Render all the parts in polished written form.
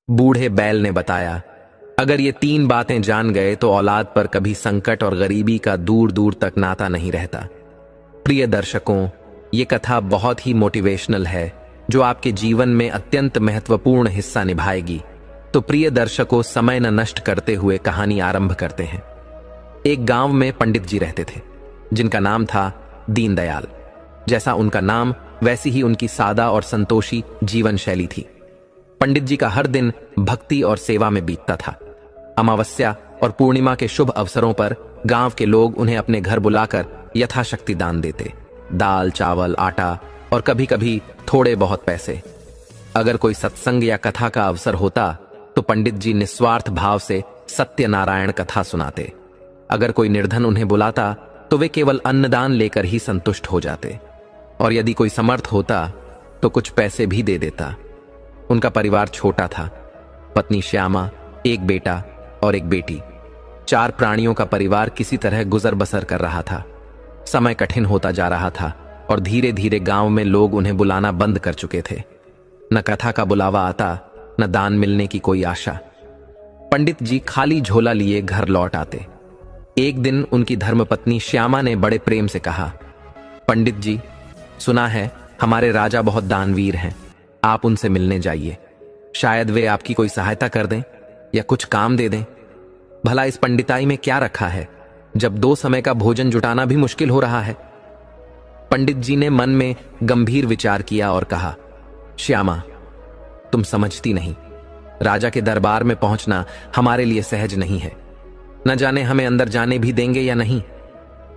बूढ़े बैल ने बताया, अगर ये 3 बातें जान गए तो औलाद पर कभी संकट और गरीबी का दूर दूर तक नाता नहीं रहता। प्रिय दर्शकों, ये कथा बहुत ही मोटिवेशनल है जो आपके जीवन में अत्यंत महत्वपूर्ण हिस्सा निभाएगी। तो प्रिय दर्शकों, समय न नष्ट करते हुए कहानी आरंभ करते हैं। एक गांव में पंडित जी रहते थे जिनका नाम था दीनदयाल। जैसा उनका नाम वैसी ही उनकी सादा और संतोषी जीवन शैली थी। पंडित जी का हर दिन भक्ति और सेवा में बीतता था। अमावस्या और पूर्णिमा के शुभ अवसरों पर गांव के लोग उन्हें अपने घर बुलाकर यथाशक्ति दान देते, दाल, चावल, आटा और कभी कभी थोड़े बहुत पैसे। अगर कोई सत्संग या कथा का अवसर होता तो पंडित जी निस्वार्थ भाव से सत्यनारायण कथा सुनाते। अगर कोई निर्धन उन्हें बुलाता तो वे केवल अन्नदान लेकर ही संतुष्ट हो जाते, और यदि कोई समर्थ होता तो कुछ पैसे भी दे देता। उनका परिवार छोटा था, पत्नी श्यामा, एक बेटा और एक बेटी। 4 प्राणियों का परिवार किसी तरह गुजर बसर कर रहा था। समय कठिन होता जा रहा था और धीरे धीरे गांव में लोग उन्हें बुलाना बंद कर चुके थे। न कथा का बुलावा आता, न दान मिलने की कोई आशा। पंडित जी खाली झोला लिए घर लौट आते। एक दिन उनकी धर्मपत्नी श्यामा ने बड़े प्रेम से कहा, पंडित जी, सुना है हमारे राजा बहुत दानवीर हैं, आप उनसे मिलने जाइए। शायद वे आपकी कोई सहायता कर दें या कुछ काम दे दें। भला इस पंडिताई में क्या रखा है जब 2 समय का भोजन जुटाना भी मुश्किल हो रहा है। पंडित जी ने मन में गंभीर विचार किया और कहा, श्यामा, तुम समझती नहीं, राजा के दरबार में पहुंचना हमारे लिए सहज नहीं है। न जाने हमें अंदर जाने भी देंगे या नहीं,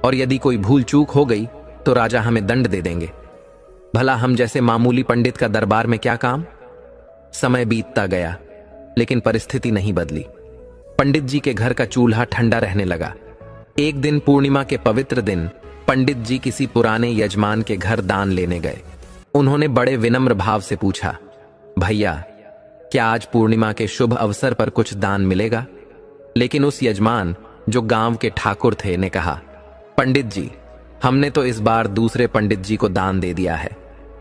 और यदि कोई भूल चूक हो गई तो राजा हमें दंड दे देंगे। भला हम जैसे मामूली पंडित का दरबार में क्या काम। समय बीतता गया लेकिन परिस्थिति नहीं बदली। पंडित जी के घर का चूल्हा ठंडा रहने लगा। एक दिन पूर्णिमा के पवित्र दिन पंडित जी किसी पुराने यजमान के घर दान लेने गए। उन्होंने बड़े विनम्र भाव से पूछा, भैया, क्या आज पूर्णिमा के शुभ अवसर पर कुछ दान मिलेगा। लेकिन उस यजमान, जो गांव के ठाकुर थे, ने कहा, पंडित जी, हमने तो इस बार दूसरे पंडित जी को दान दे दिया है।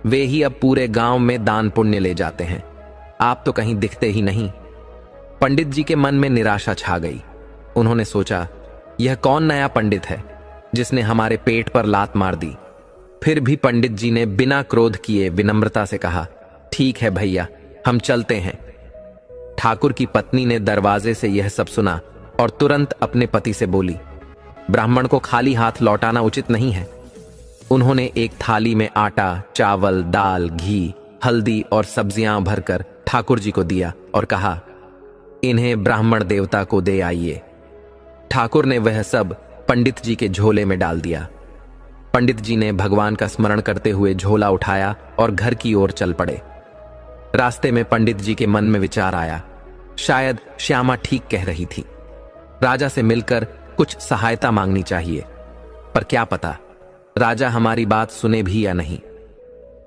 वे ही अब पूरे गांव में दान पुण्य ले जाते हैं, आप तो कहीं दिखते ही नहीं। पंडित जी के मन में निराशा छा गई। उन्होंने सोचा, यह कौन नया पंडित है जिसने हमारे पेट पर लात मार दी। फिर भी पंडित जी ने बिना क्रोध किए विनम्रता से कहा, ठीक है भैया, हम चलते हैं। ठाकुर की पत्नी ने दरवाजे से यह सब सुना और तुरंत अपने पति से बोली, ब्राह्मण को खाली हाथ लौटाना उचित नहीं है। उन्होंने एक थाली में आटा, चावल, दाल, घी, हल्दी और सब्जियां भरकर ठाकुर जी को दिया और कहा, इन्हें ब्राह्मण देवता को दे आइए। ठाकुर ने वह सब पंडित जी के झोले में डाल दिया। पंडित जी ने भगवान का स्मरण करते हुए झोला उठाया और घर की ओर चल पड़े। रास्ते में पंडित जी के मन में विचार आया, शायद श्यामा ठीक कह रही थी। राजा से मिलकर कुछ सहायता मांगनी चाहिए, पर क्या पता राजा हमारी बात सुने भी या नहीं।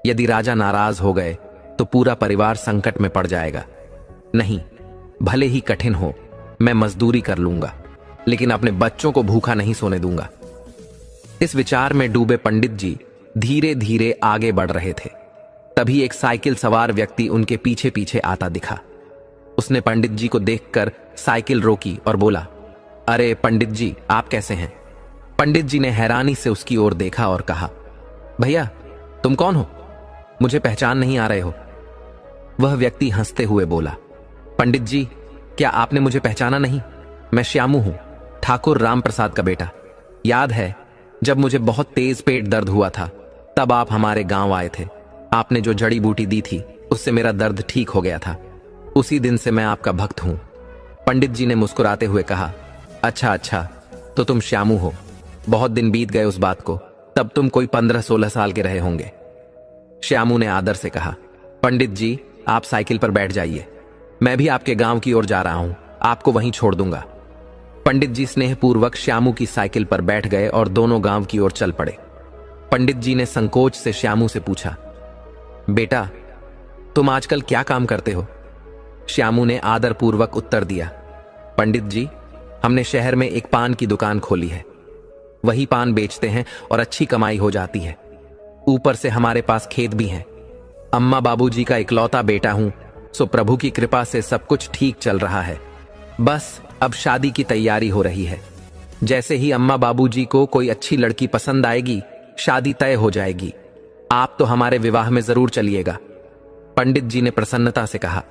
यदि राजा नाराज हो गए तो पूरा परिवार संकट में पड़ जाएगा। नहीं, भले ही कठिन हो, मैं मजदूरी कर लूंगा, लेकिन अपने बच्चों को भूखा नहीं सोने दूंगा। इस विचार में डूबे पंडित जी धीरे धीरे आगे बढ़ रहे थे। तभी एक साइकिल सवार व्यक्ति उनके पीछे पीछे आता दिखा। उसने पंडित जी को देखकर साइकिल रोकी और बोला, अरे पंडित जी, आप कैसे हैं। पंडित जी ने हैरानी से उसकी ओर देखा और कहा, भैया, तुम कौन हो, मुझे पहचान नहीं आ रहे हो। वह व्यक्ति हंसते हुए बोला, पंडित जी, क्या आपने मुझे पहचाना नहीं। मैं श्यामू हूं, ठाकुर राम प्रसाद का बेटा। याद है जब मुझे बहुत तेज पेट दर्द हुआ था, तब आप हमारे गांव आए थे। आपने जो जड़ी बूटी दी थी उससे मेरा दर्द ठीक हो गया था। उसी दिन से मैं आपका भक्त हूं। पंडित जी ने मुस्कुराते हुए कहा, अच्छा अच्छा, तो तुम श्यामू हो। बहुत दिन बीत गए उस बात को, तब तुम कोई 15-16 साल के रहे होंगे। श्यामू ने आदर से कहा, पंडित जी, आप साइकिल पर बैठ जाइए, मैं भी आपके गांव की ओर जा रहा हूं, आपको वहीं छोड़ दूंगा। पंडित जी स्नेहपूर्वक श्यामू की साइकिल पर बैठ गए और दोनों गांव की ओर चल पड़े। पंडित जी ने संकोच से श्यामू से पूछा, बेटा, तुम आजकल क्या काम करते हो। श्यामू ने आदरपूर्वक उत्तर दिया, पंडित जी, हमने शहर में एक पान की दुकान खोली है, वही पान बेचते हैं और अच्छी कमाई हो जाती है। ऊपर से हमारे पास खेत भी हैं। अम्मा बाबूजी का इकलौता बेटा हूं, सो प्रभु की कृपा से सब कुछ ठीक चल रहा है। बस अब शादी की तैयारी हो रही है। जैसे ही अम्मा बाबूजी को कोई अच्छी लड़की पसंद आएगी, शादी तय हो जाएगी। आप तो हमारे विवाह में जरूर चलिएगा। पंडित जी ने प्रसन्नता से कहा।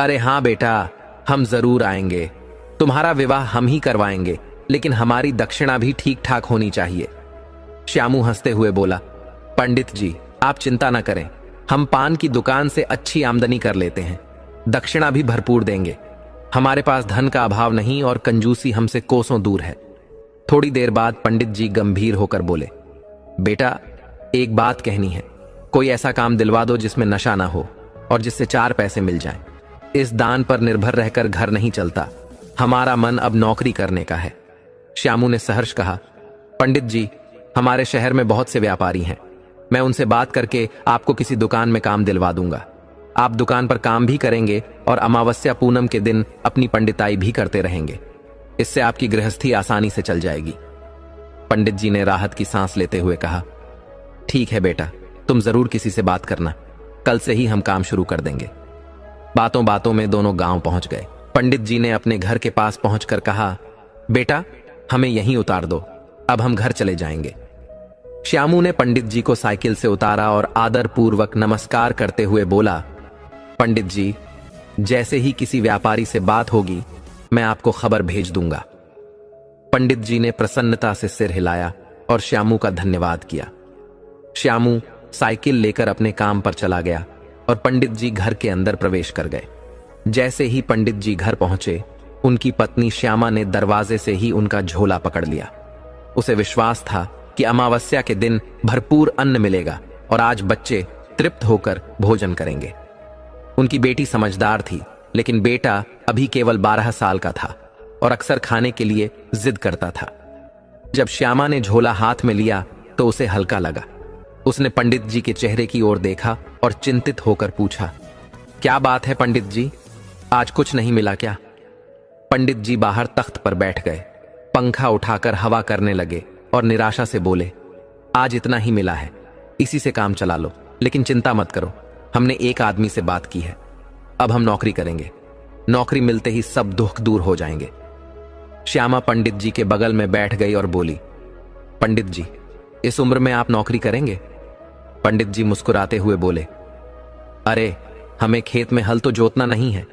अरे हाँ बेटा, हम जरूर आएंगे। तुम्हारा विवाह हम ही करवाएंगे, लेकिन हमारी दक्षिणा भी ठीक ठाक होनी चाहिए। श्यामू हंसते हुए बोला, पंडित जी आप चिंता न करें, हम पान की दुकान से अच्छी आमदनी कर लेते हैं, दक्षिणा भी भरपूर देंगे। हमारे पास धन का अभाव नहीं और कंजूसी हमसे कोसों दूर है। थोड़ी देर बाद पंडित जी गंभीर होकर बोले, बेटा एक बात कहनी है, कोई ऐसा काम दिलवा दो जिसमें नशा ना हो और जिससे 4 पैसे मिल जाएं। इस दान पर निर्भर रहकर घर नहीं चलता, हमारा मन अब नौकरी करने का है। श्यामू ने सहर्ष कहा, पंडित जी हमारे शहर में बहुत से व्यापारी हैं, मैं उनसे बात करके आपको किसी दुकान में काम दिलवा दूंगा। आप दुकान पर काम भी करेंगे और अमावस्या पूनम के दिन अपनी पंडिताई भी करते रहेंगे। इससे आपकी गृहस्थी आसानी से चल जाएगी। पंडित जी ने राहत की सांस लेते हुए कहा, ठीक है बेटा, तुम जरूर किसी से बात करना, कल से ही हम काम शुरू कर देंगे। बातों बातों में दोनों गांव पहुंच गए। पंडित जी ने अपने घर के पास पहुंचकर कहा, बेटा हमें यहीं उतार दो, अब हम घर चले जाएंगे। श्यामू ने पंडित जी को साइकिल से उतारा और आदर पूर्वक नमस्कार करते हुए बोला, पंडित जी जैसे ही किसी व्यापारी से बात होगी मैं आपको खबर भेज दूंगा। पंडित जी ने प्रसन्नता से सिर हिलाया और श्यामू का धन्यवाद किया। श्यामू साइकिल लेकर अपने काम पर चला गया और पंडित जी घर के अंदर प्रवेश कर गए। जैसे ही पंडित जी घर पहुंचे, उनकी पत्नी श्यामा ने दरवाजे से ही उनका झोला पकड़ लिया। उसे विश्वास था कि अमावस्या के दिन भरपूर अन्न मिलेगा और आज बच्चे तृप्त होकर भोजन करेंगे। उनकी बेटी समझदार थी, लेकिन बेटा अभी केवल 12 साल का था और अक्सर खाने के लिए जिद करता था। जब श्यामा ने झोला हाथ में लिया तो उसे हल्का लगा। उसने पंडित जी के चेहरे की ओर देखा और चिंतित होकर पूछा, क्या बात है पंडित जी, आज कुछ नहीं मिला क्या? पंडित जी बाहर तख्त पर बैठ गए, पंखा उठाकर हवा करने लगे और निराशा से बोले, आज इतना ही मिला है, इसी से काम चला लो, लेकिन चिंता मत करो, हमने एक आदमी से बात की है, अब हम नौकरी करेंगे, नौकरी मिलते ही सब दुख दूर हो जाएंगे। श्यामा पंडित जी के बगल में बैठ गई और बोली, पंडित जी इस उम्र में आप नौकरी करेंगे? पंडित जी मुस्कुराते हुए बोले, अरे हमें खेत में हल तो जोतना नहीं है,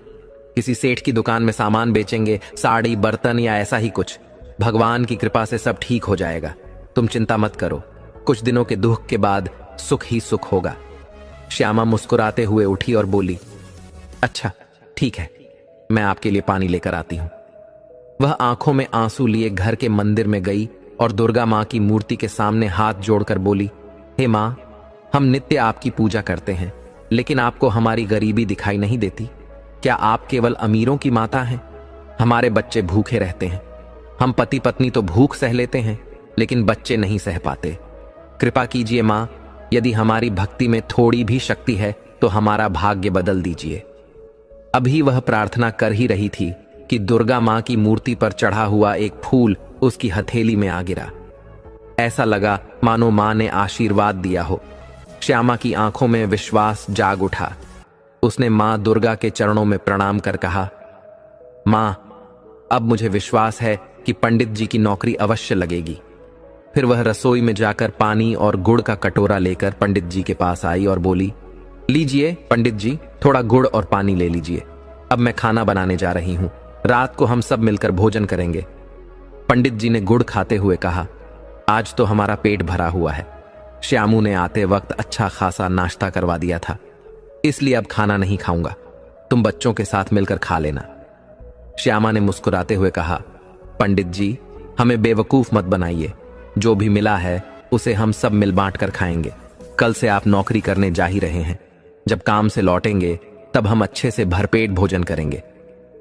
किसी सेठ की दुकान में सामान बेचेंगे, साड़ी बर्तन या ऐसा ही कुछ। भगवान की कृपा से सब ठीक हो जाएगा, तुम चिंता मत करो, कुछ दिनों के दुख के बाद सुख ही सुख होगा। श्यामा मुस्कुराते हुए उठी और बोली, अच्छा ठीक है, मैं आपके लिए पानी लेकर आती हूं। वह आंखों में आंसू लिए घर के मंदिर में गई और दुर्गा मां की मूर्ति के सामने हाथ जोड़कर बोली, हे मां, हम नित्य आपकी पूजा करते हैं, लेकिन आपको हमारी गरीबी दिखाई नहीं देती? क्या आप केवल अमीरों की माता हैं? हमारे बच्चे भूखे रहते हैं, हम पति पत्नी तो भूख सह लेते हैं, लेकिन बच्चे नहीं सह पाते। कृपा कीजिए मां, यदि हमारी भक्ति में थोड़ी भी शक्ति है तो हमारा भाग्य बदल दीजिए। अभी वह प्रार्थना कर ही रही थी कि दुर्गा मां की मूर्ति पर चढ़ा हुआ एक फूल उसकी हथेली में आ गिरा। ऐसा लगा मानो मां ने आशीर्वाद दिया हो। श्यामा की आंखों में विश्वास जाग उठा। उसने मां दुर्गा के चरणों में प्रणाम कर कहा, मां, अब मुझे विश्वास है कि पंडित जी की नौकरी अवश्य लगेगी। फिर वह रसोई में जाकर पानी और गुड़ का कटोरा लेकर पंडित जी के पास आई और बोली, लीजिए पंडित जी, थोड़ा गुड़ और पानी ले लीजिए, अब मैं खाना बनाने जा रही हूं, रात को हम सब मिलकर भोजन करेंगे। पंडित जी ने गुड़ खाते हुए कहा, आज तो हमारा पेट भरा हुआ है, श्यामू ने आते वक्त अच्छा खासा नाश्ता करवा दिया था, इसलिए अब खाना नहीं खाऊंगा, तुम बच्चों के साथ मिलकर खा लेना। श्यामा ने मुस्कुराते हुए कहा, पंडित जी हमें बेवकूफ मत बनाइए, जो भी मिला है उसे हम सब मिल बांट कर खाएंगे। कल से आप नौकरी करने जा ही रहे हैं, जब काम से लौटेंगे तब हम अच्छे से भरपेट भोजन करेंगे,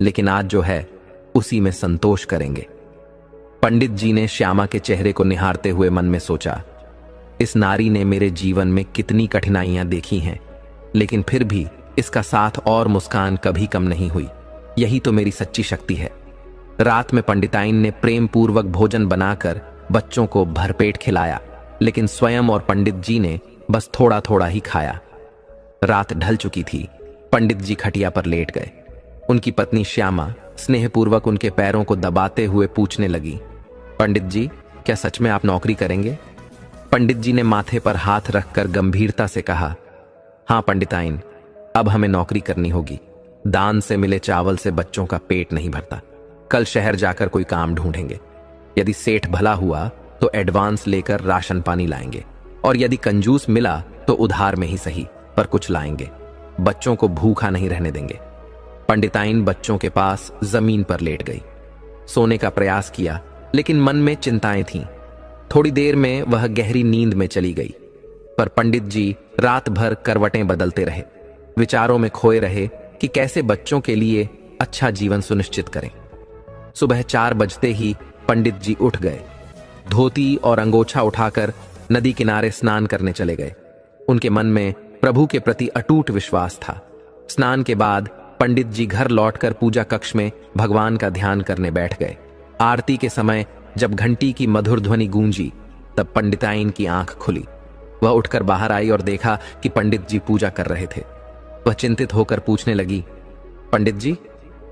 लेकिन आज जो है उसी में संतोष करेंगे। पंडित जी ने श्यामा के चेहरे को निहारते हुए मन में सोचा, इस नारी ने मेरे जीवन में कितनी कठिनाइयां देखी हैं, लेकिन फिर भी इसका साथ और मुस्कान कभी कम नहीं हुई। यही तो मेरी सच्ची शक्ति है। रात में पंडिताइन ने प्रेम पूर्वक भोजन बनाकर बच्चों को भरपेट खिलाया, लेकिन स्वयं और पंडित जी ने बस थोड़ा थोड़ा ही खाया। रात ढल चुकी थी, पंडित जी खटिया पर लेट गए। उनकी पत्नी श्यामा स्नेहपूर्वक उनके पैरों को दबाते हुए पूछने लगी, पंडित जी, क्या सच में आप नौकरी करेंगे? पंडित जी ने माथे पर हाथ रखकर गंभीरता से कहा, हाँ पंडिताइन, अब हमें नौकरी करनी होगी। दान से मिले चावल से बच्चों का पेट नहीं भरता। कल शहर जाकर कोई काम ढूंढेंगे। यदि सेठ भला हुआ तो एडवांस लेकर राशन पानी लाएंगे, और यदि कंजूस मिला तो उधार में ही सही, पर कुछ लाएंगे। बच्चों को भूखा नहीं रहने देंगे। पंडिताइन बच्चों के पास जमीन पर लेट गई। सोने का प्रयास किया, लेकिन मन में चिंताएं थीं। थोड़ी देर में वह गहरी नींद में चली गई, पर पंडित जी रात भर करवटें बदलते रहे, विचारों में खोए रहे कि कैसे बच्चों के लिए अच्छा जीवन सुनिश्चित करें। सुबह 4 बजते ही पंडित जी उठ गए। धोती और अंगोछा उठाकर नदी किनारे स्नान करने चले गए। उनके मन में प्रभु के प्रति अटूट विश्वास था। स्नान के बाद पंडित जी घर लौटकर पूजा कक्ष में भगवान का ध्यान करने बैठ गए। आरती के समय जब घंटी की मधुर ध्वनि गूंजी, तब पंडिताइन की आंख खुली। वह उठकर बाहर आई और देखा कि पंडित जी पूजा कर रहे थे। वह चिंतित होकर पूछने लगी, पंडित जी,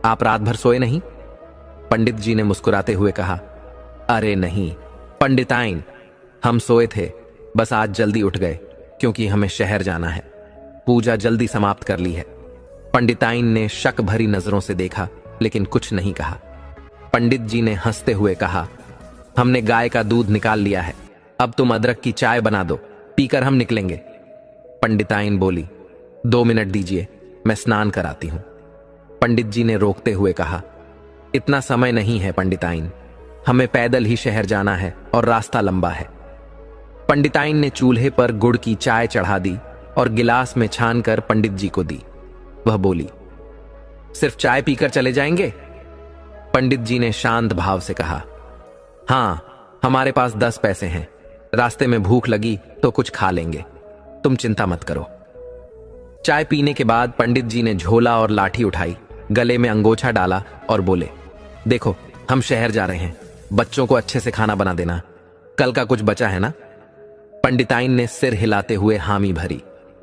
आप रात भर सोए नहीं? पंडित जी ने मुस्कुराते हुए कहा, अरे नहीं पंडिताइन, हम सोए थे, बस आज जल्दी उठ गए क्योंकि हमें शहर जाना है। पूजा जल्दी समाप्त कर ली है। पंडिताइन ने शक भरी नजरों से देखा, लेकिन कुछ नहीं कहा। पंडित जी ने हंसते हुए कहा, हमने गाय का दूध निकाल लिया है, अब तुम अदरक की चाय बना दो, पीकर हम निकलेंगे। पंडिताइन बोली, 2 मिनट दीजिए, मैं स्नान कराती हूं। पंडित जी ने रोकते हुए कहा, इतना समय नहीं है पंडिताइन, हमें पैदल ही शहर जाना है और रास्ता लंबा है। पंडिताइन ने चूल्हे पर गुड़ की चाय चढ़ा दी और गिलास में छानकर पंडित जी को दी। वह बोली, सिर्फ चाय पीकर चले जाएंगे? पंडित जी ने शांत भाव से कहा, हां, हमारे पास 10 पैसे हैं, रास्ते में भूख लगी तो कुछ खा लेंगे, तुम चिंता मत करो। चाय पीने के बाद पंडित जी ने झोला और लाठी उठाई, गले में अंगोछा डाला और बोले, देखो हम शहर जा रहे हैं, बच्चों को अच्छे से खाना बना देना, कल का कुछ बचा है ना? पंडिताइन ने सिर हिलाते हुए हामी भरी।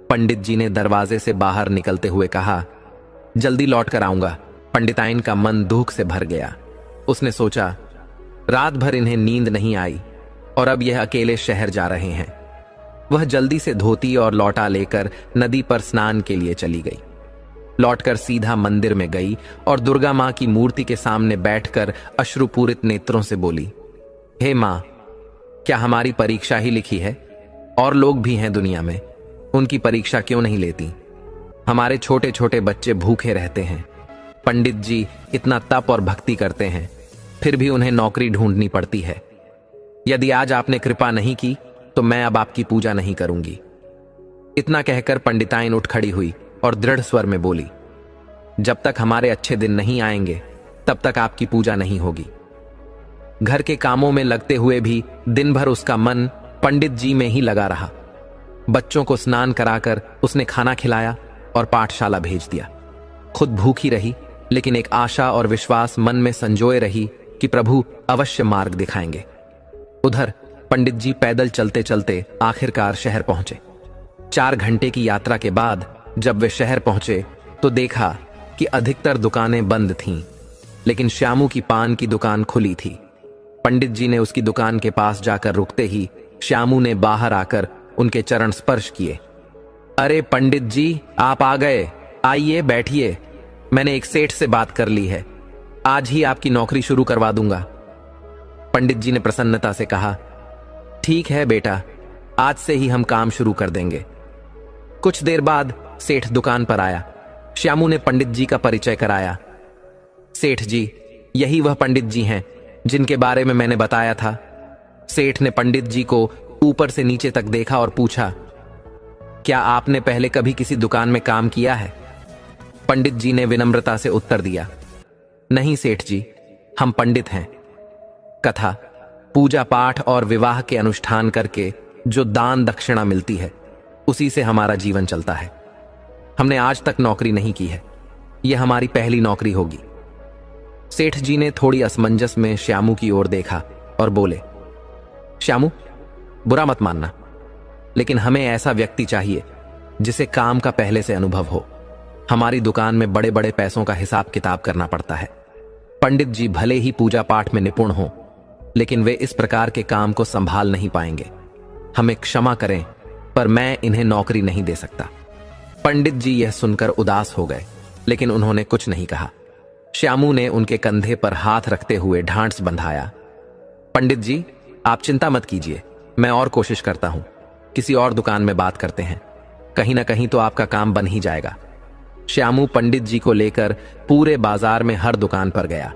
पंडित जी ने दरवाजे से बाहर निकलते हुए कहा, जल्दी लौट कर आऊंगा। पंडिताइन का मन दुख से भर गया। उसने सोचा, रात भर इन्हें नींद नहीं आई और अब यह अकेले शहर जा रहे हैं। वह जल्दी से धोती और लौटा लेकर नदी पर स्नान के लिए चली गई। लौटकर सीधा मंदिर में गई और दुर्गा मां की मूर्ति के सामने बैठकर अश्रुपूरित नेत्रों से बोली, हे मां, क्या हमारी परीक्षा ही लिखी है? और लोग भी हैं दुनिया में, उनकी परीक्षा क्यों नहीं लेती? हमारे छोटे छोटे बच्चे भूखे रहते हैं। पंडित जी इतना तप और भक्ति करते हैं, फिर भी उन्हें नौकरी ढूंढनी पड़ती है। यदि आज आपने कृपा नहीं की तो मैं अब आपकी पूजा नहीं करूंगी। इतना कहकर पंडिताइन उठ खड़ी हुई और दृढ़ स्वर में बोली, जब तक हमारे अच्छे दिन नहीं आएंगे तब तक आपकी पूजा नहीं होगी। घर के कामों में लगते हुए भी दिन भर उसका मन पंडित जी में ही लगा रहा। बच्चों को स्नान कराकर उसने खाना खिलाया और पाठशाला भेज दिया। खुद भूखी रही, लेकिन एक आशा और विश्वास मन में संजोए रही कि प्रभु अवश्य मार्ग दिखाएंगे। उधर पंडित जी पैदल चलते चलते आखिरकार शहर पहुंचे। 4 घंटे की यात्रा के बाद जब वे शहर पहुंचे तो देखा कि अधिकतर दुकानें बंद थीं, लेकिन श्यामू की पान की दुकान खुली थी। पंडित जी ने उसकी दुकान के पास जाकर रुकते ही श्यामू ने बाहर आकर उनके चरण स्पर्श किए। अरे पंडित जी, आप आ गए, आइए बैठिए, मैंने एक सेठ से बात कर ली है, आज ही आपकी नौकरी शुरू करवा दूंगा। पंडित जी ने प्रसन्नता से कहा, ठीक है बेटा, आज से ही हम काम शुरू कर देंगे। कुछ देर बाद सेठ दुकान पर आया। श्यामू ने पंडित जी का परिचय कराया। सेठ जी, यही वह पंडित जी हैं जिनके बारे में मैंने बताया था। सेठ ने पंडित जी को ऊपर से नीचे तक देखा और पूछा, क्या आपने पहले कभी किसी दुकान में काम किया है? पंडित जी ने विनम्रता से उत्तर दिया, नहीं सेठ जी, हम पंडित हैं। कथा, पूजा पाठ और विवाह के अनुष्ठान करके जो दान दक्षिणा मिलती है उसी से हमारा जीवन चलता है। हमने आज तक नौकरी नहीं की है, यह हमारी पहली नौकरी होगी। सेठ जी ने थोड़ी असमंजस में श्यामू की ओर देखा और बोले, श्यामू, बुरा मत मानना, लेकिन हमें ऐसा व्यक्ति चाहिए जिसे काम का पहले से अनुभव हो। हमारी दुकान में बड़े बड़े पैसों का हिसाब किताब करना पड़ता है। पंडित जी भले ही पूजा पाठ में निपुण हों, लेकिन वे इस प्रकार के काम को संभाल नहीं पाएंगे। हमें क्षमा करें, पर मैं इन्हें नौकरी नहीं दे सकता। पंडित जी यह सुनकर उदास हो गए, लेकिन उन्होंने कुछ नहीं कहा। श्यामू ने उनके कंधे पर हाथ रखते हुए ढांढस बंधाया। पंडित जी, आप चिंता मत कीजिए, मैं और कोशिश करता हूं। किसी और दुकान में बात करते हैं, कहीं ना कहीं तो आपका काम बन ही जाएगा। श्यामू पंडित जी को लेकर पूरे बाजार में हर दुकान पर गया,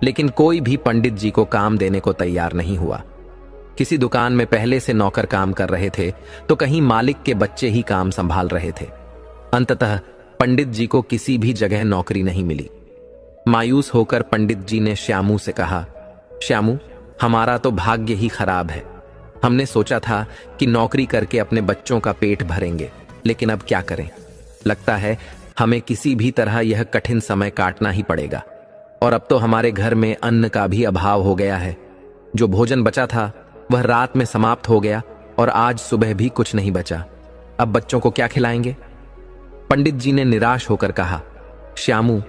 लेकिन कोई भी पंडित जी को काम देने को तैयार नहीं हुआ। किसी दुकान में पहले से नौकर काम कर रहे थे, तो कहीं मालिक के बच्चे ही काम संभाल रहे थे। अंततः पंडित जी को किसी भी जगह नौकरी नहीं मिली। मायूस होकर पंडित जी ने श्यामू से कहा, श्यामू, हमारा तो भाग्य ही खराब है। हमने सोचा था कि नौकरी करके अपने बच्चों का पेट भरेंगे, लेकिन अब क्या करें। लगता है हमें किसी भी तरह यह कठिन समय काटना ही पड़ेगा। और अब तो हमारे घर में अन्न का भी अभाव हो गया है। जो भोजन बचा था वह रात में समाप्त हो गया और आज सुबह भी कुछ नहीं बचा। अब बच्चों को क्या खिलाएंगे। पंडित जी ने निराश होकर कहा, श्यामू,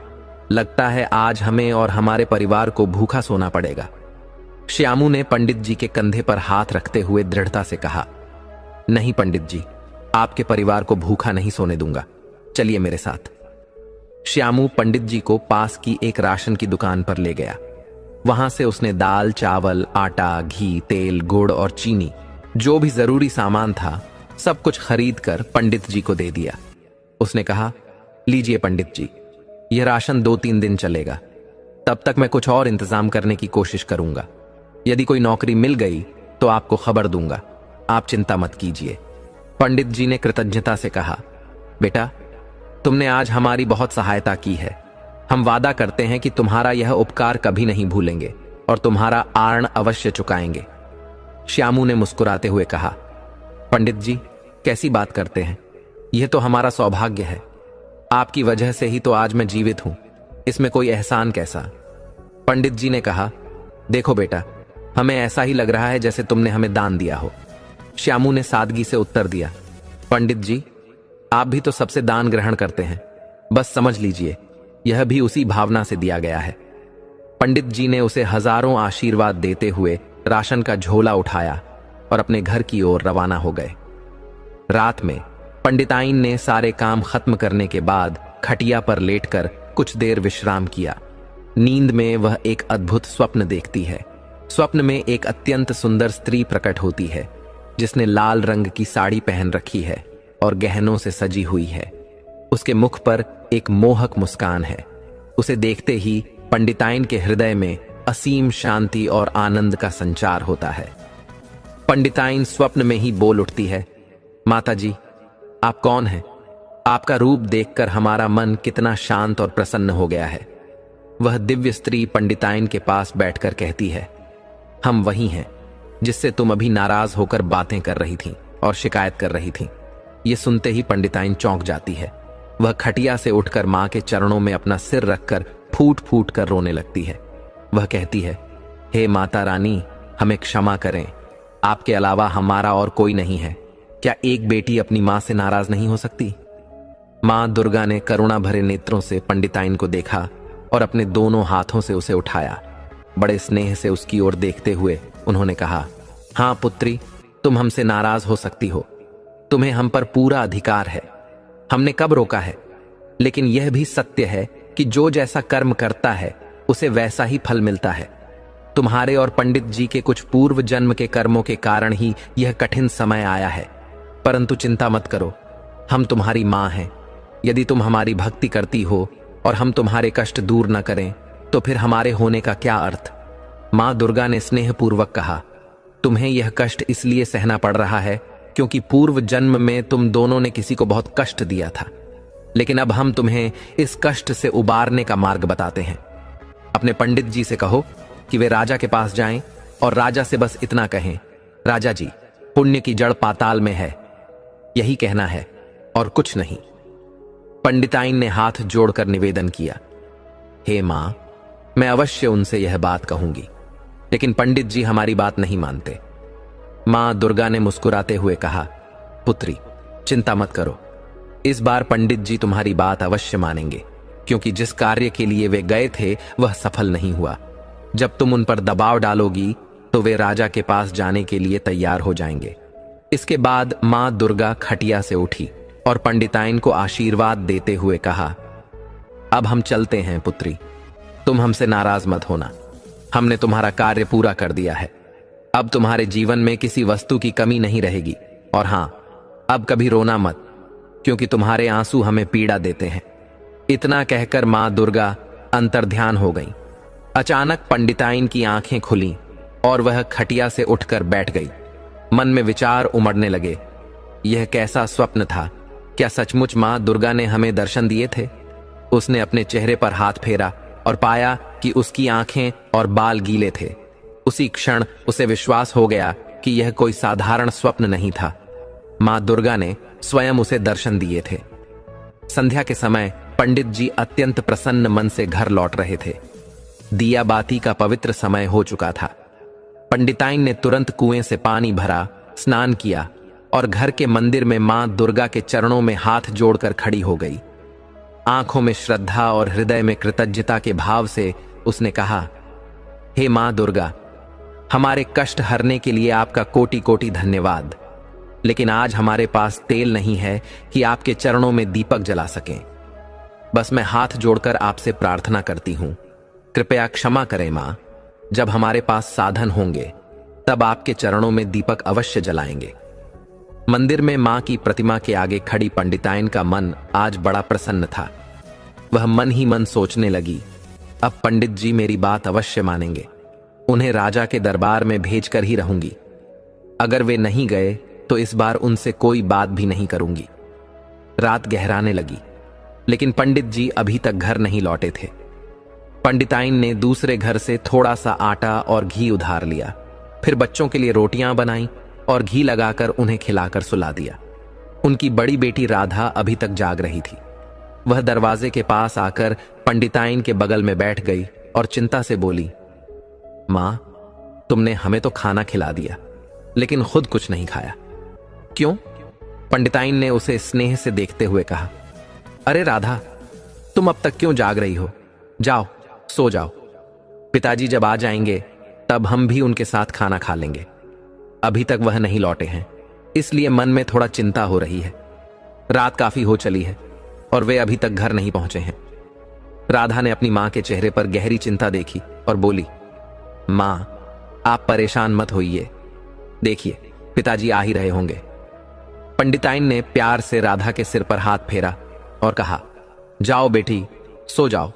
लगता है आज हमें और हमारे परिवार को भूखा सोना पड़ेगा। श्यामू ने पंडित जी के कंधे पर हाथ रखते हुए दृढ़ता से कहा, नहीं पंडित जी, आपके परिवार को भूखा नहीं सोने दूंगा। चलिए मेरे साथ। श्यामू पंडित जी को पास की एक राशन की दुकान पर ले गया। वहां से उसने दाल, चावल, आटा, घी, तेल, गुड़ और चीनी, जो भी जरूरी सामान था, सब कुछ खरीद कर पंडित जी को दे दिया। उसने कहा, लीजिए पंडित जी, यह राशन 2-3 दिन चलेगा। तब तक मैं कुछ और इंतजाम करने की कोशिश करूंगा। यदि कोई नौकरी मिल गई तो आपको खबर दूंगा। आप चिंता मत कीजिए। पंडित जी ने कृतज्ञता से कहा, बेटा, तुमने आज हमारी बहुत सहायता की है। हम वादा करते हैं कि तुम्हारा यह उपकार कभी नहीं भूलेंगे और तुम्हारा आर्ण अवश्य चुकाएंगे। श्यामू ने मुस्कुराते हुए कहा, पंडित जी, कैसी बात करते हैं। यह तो हमारा सौभाग्य है। आपकी वजह से ही तो आज मैं जीवित हूं। इसमें कोई एहसान कैसा। पंडित जी ने कहा, देखो बेटा, हमें ऐसा ही लग रहा है जैसे तुमने हमें दान दिया हो। श्यामू ने सादगी से उत्तर दिया, पंडित जी, आप भी तो सबसे दान ग्रहण करते हैं। बस समझ लीजिए, यह भी उसी भावना से दिया गया है। पंडित जी ने उसे हजारों आशीर्वाद देते हुए राशन का झोला उठाया और अपने घर की ओर रवाना हो गए। रात में पंडिताइन ने सारे काम खत्म करने के बाद खटिया पर लेटकर कुछ देर विश्राम किया। नींद में वह एक अद्भुत स्वप्न देखती है। स्वप्न में एक अत्यंत सुंदर स्त्री प्रकट होती है, जिसने लाल रंग की साड़ी पहन रखी है और गहनों से सजी हुई है। उसके मुख पर एक मोहक मुस्कान है। उसे देखते ही पंडिताइन के हृदय में असीम शांति और आनंद का संचार होता है। पंडिताइन स्वप्न में ही बोल उठती है, माता जी, आप कौन हैं? आपका रूप देखकर हमारा मन कितना शांत और प्रसन्न हो गया है। वह दिव्य स्त्री पंडिताइन के पास बैठकर कहती है, हम वही हैं जिससे तुम अभी नाराज होकर बातें कर रही थीं और शिकायत कर रही थीं। ये सुनते ही पंडिताइन चौंक जाती है। वह खटिया से उठकर मां के चरणों में अपना सिर रखकर फूट फूट कर रोने लगती है। वह कहती है, हे माता रानी, हमें क्षमा करें। आपके अलावा हमारा और कोई नहीं है। क्या एक बेटी अपनी मां से नाराज नहीं हो सकती? मां दुर्गा ने करुणा भरे नेत्रों से पंडिताइन को देखा और अपने दोनों हाथों से उसे उठाया। बड़े स्नेह से उसकी ओर देखते हुए उन्होंने कहा, हां पुत्री, तुम हमसे नाराज हो सकती हो। तुम्हें हम पर पूरा अधिकार है। हमने कब रोका है? लेकिन यह भी सत्य है कि जो जैसा कर्म करता है उसे वैसा ही फल मिलता है। तुम्हारे और पंडित जी के कुछ पूर्व जन्म के कर्मों के कारण ही यह कठिन समय आया है। परंतु चिंता मत करो, हम तुम्हारी मां हैं। यदि तुम हमारी भक्ति करती हो और हम तुम्हारे कष्ट दूर न करें तो फिर हमारे होने का क्या अर्थ? मां दुर्गा ने स्नेहपूर्वक कहा, तुम्हें यह कष्ट इसलिए सहना पड़ रहा है क्योंकि पूर्व जन्म में तुम दोनों ने किसी को बहुत कष्ट दिया था। लेकिन अब हम तुम्हें इस कष्ट से उबारने का मार्ग बताते हैं। अपने पंडित जी से कहो कि वे राजा के पास जाएं और राजा से बस इतना कहें, राजा जी, पुण्य की जड़ पाताल में है। यही कहना है और कुछ नहीं। पंडिताइन ने हाथ जोड़कर निवेदन किया, हे मां, मैं अवश्य उनसे यह बात कहूंगी, लेकिन पंडित जी हमारी बात नहीं मानते। मां दुर्गा ने मुस्कुराते हुए कहा, पुत्री, चिंता मत करो। इस बार पंडित जी तुम्हारी बात अवश्य मानेंगे, क्योंकि जिस कार्य के लिए वे गए थे वह सफल नहीं हुआ। जब तुम उन पर दबाव डालोगी तो वे राजा के पास जाने के लिए तैयार हो जाएंगे। इसके बाद मां दुर्गा खटिया से उठी और पंडिताइन को आशीर्वाद देते हुए कहा, अब हम चलते हैं पुत्री, तुम हमसे नाराज मत होना। हमने तुम्हारा कार्य पूरा कर दिया है। अब तुम्हारे जीवन में किसी वस्तु की कमी नहीं रहेगी। और हां, अब कभी रोना मत, क्योंकि तुम्हारे आंसू हमें पीड़ा देते हैं। इतना कहकर मां दुर्गा अंतर्ध्यान हो गई। अचानक पंडिताइन की आंखें खुली और वह खटिया से उठकर बैठ गई। मन में विचार उमड़ने लगे, यह कैसा स्वप्न था? क्या सचमुच मां दुर्गा ने हमें दर्शन दिए थे? उसने अपने चेहरे पर हाथ फेरा और पाया कि उसकी आंखें और बाल गीले थे। उसी क्षण उसे विश्वास हो गया कि यह कोई साधारण स्वप्न नहीं था। मां दुर्गा ने स्वयं उसे दर्शन दिए थे। संध्या के समय पंडित जी अत्यंत प्रसन्न मन से घर लौट रहे थे। दिया बाती का पवित्र समय हो चुका था। पंडिताइन ने तुरंत कुएं से पानी भरा, स्नान किया और घर के मंदिर में मां दुर्गा के चरणों में हाथ जोड़कर खड़ी हो गई। आंखों में श्रद्धा और हृदय में कृतज्ञता के भाव से उसने कहा, हे मां दुर्गा, हमारे कष्ट हरने के लिए आपका कोटि कोटि धन्यवाद। लेकिन आज हमारे पास तेल नहीं है कि आपके चरणों में दीपक जला सकें। बस मैं हाथ जोड़कर आपसे प्रार्थना करती हूं, कृपया क्षमा करें मां। जब हमारे पास साधन होंगे तब आपके चरणों में दीपक अवश्य जलाएंगे। मंदिर में मां की प्रतिमा के आगे खड़ी पंडिताइन का मन आज बड़ा प्रसन्न था। वह मन ही मन सोचने लगी, अब पंडित जी मेरी बात अवश्य मानेंगे। उन्हें राजा के दरबार में भेजकर ही रहूंगी। अगर वे नहीं गए तो इस बार उनसे कोई बात भी नहीं करूंगी। रात गहराने लगी, लेकिन पंडित जी अभी तक घर नहीं लौटे थे। पंडिताइन ने दूसरे घर से थोड़ा सा आटा और घी उधार लिया, फिर बच्चों के लिए रोटियां बनाई और घी लगाकर उन्हें खिलाकर सुला दिया। उनकी बड़ी बेटी राधा अभी तक जाग रही थी। वह दरवाजे के पास आकर पंडिताइन के बगल में बैठ गई और चिंता से बोली, मां, तुमने हमें तो खाना खिला दिया, लेकिन खुद कुछ नहीं खाया। क्यों? पंडिताइन ने उसे स्नेह से देखते हुए कहा, अरे राधा, तुम अब तक क्यों जाग रही हो? जाओ, सो जाओ। पिताजी जब आ जाएंगे तब हम भी उनके साथ खाना खा लेंगे। अभी तक वह नहीं लौटे हैं, इसलिए मन में थोड़ा चिंता हो रही है। रात काफी हो चली है और वे अभी तक घर नहीं पहुंचे हैं। राधा ने अपनी मां के चेहरे पर गहरी चिंता देखी और बोली, मां, आप परेशान मत होइए। देखिए, पिताजी आ ही रहे होंगे। पंडिताइन ने प्यार से राधा के सिर पर हाथ फेरा और कहा, जाओ बेटी, सो जाओ।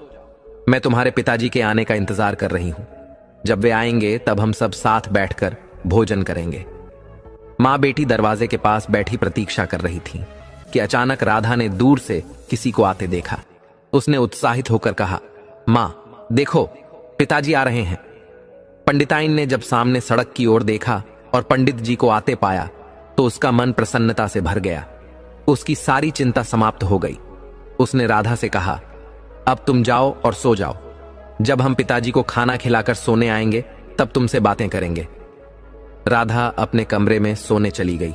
मैं तुम्हारे पिताजी के आने का इंतजार कर रही हूं। जब वे आएंगे तब हम सब साथ बैठकर भोजन करेंगे। मां बेटी दरवाजे के पास बैठी प्रतीक्षा कर रही थी कि अचानक राधा ने दूर से किसी को आते देखा। उसने उत्साहित होकर कहा, मां, देखो, पिताजी आ रहे हैं। पंडिताइन ने जब सामने सड़क की ओर देखा और पंडित जी को आते पाया तो उसका मन प्रसन्नता से भर गया। उसकी सारी चिंता समाप्त हो गई। उसने राधा से कहा, अब तुम जाओ और सो जाओ। जब हम पिताजी को खाना खिलाकर सोने आएंगे तब तुमसे बातें करेंगे। राधा अपने कमरे में सोने चली गई।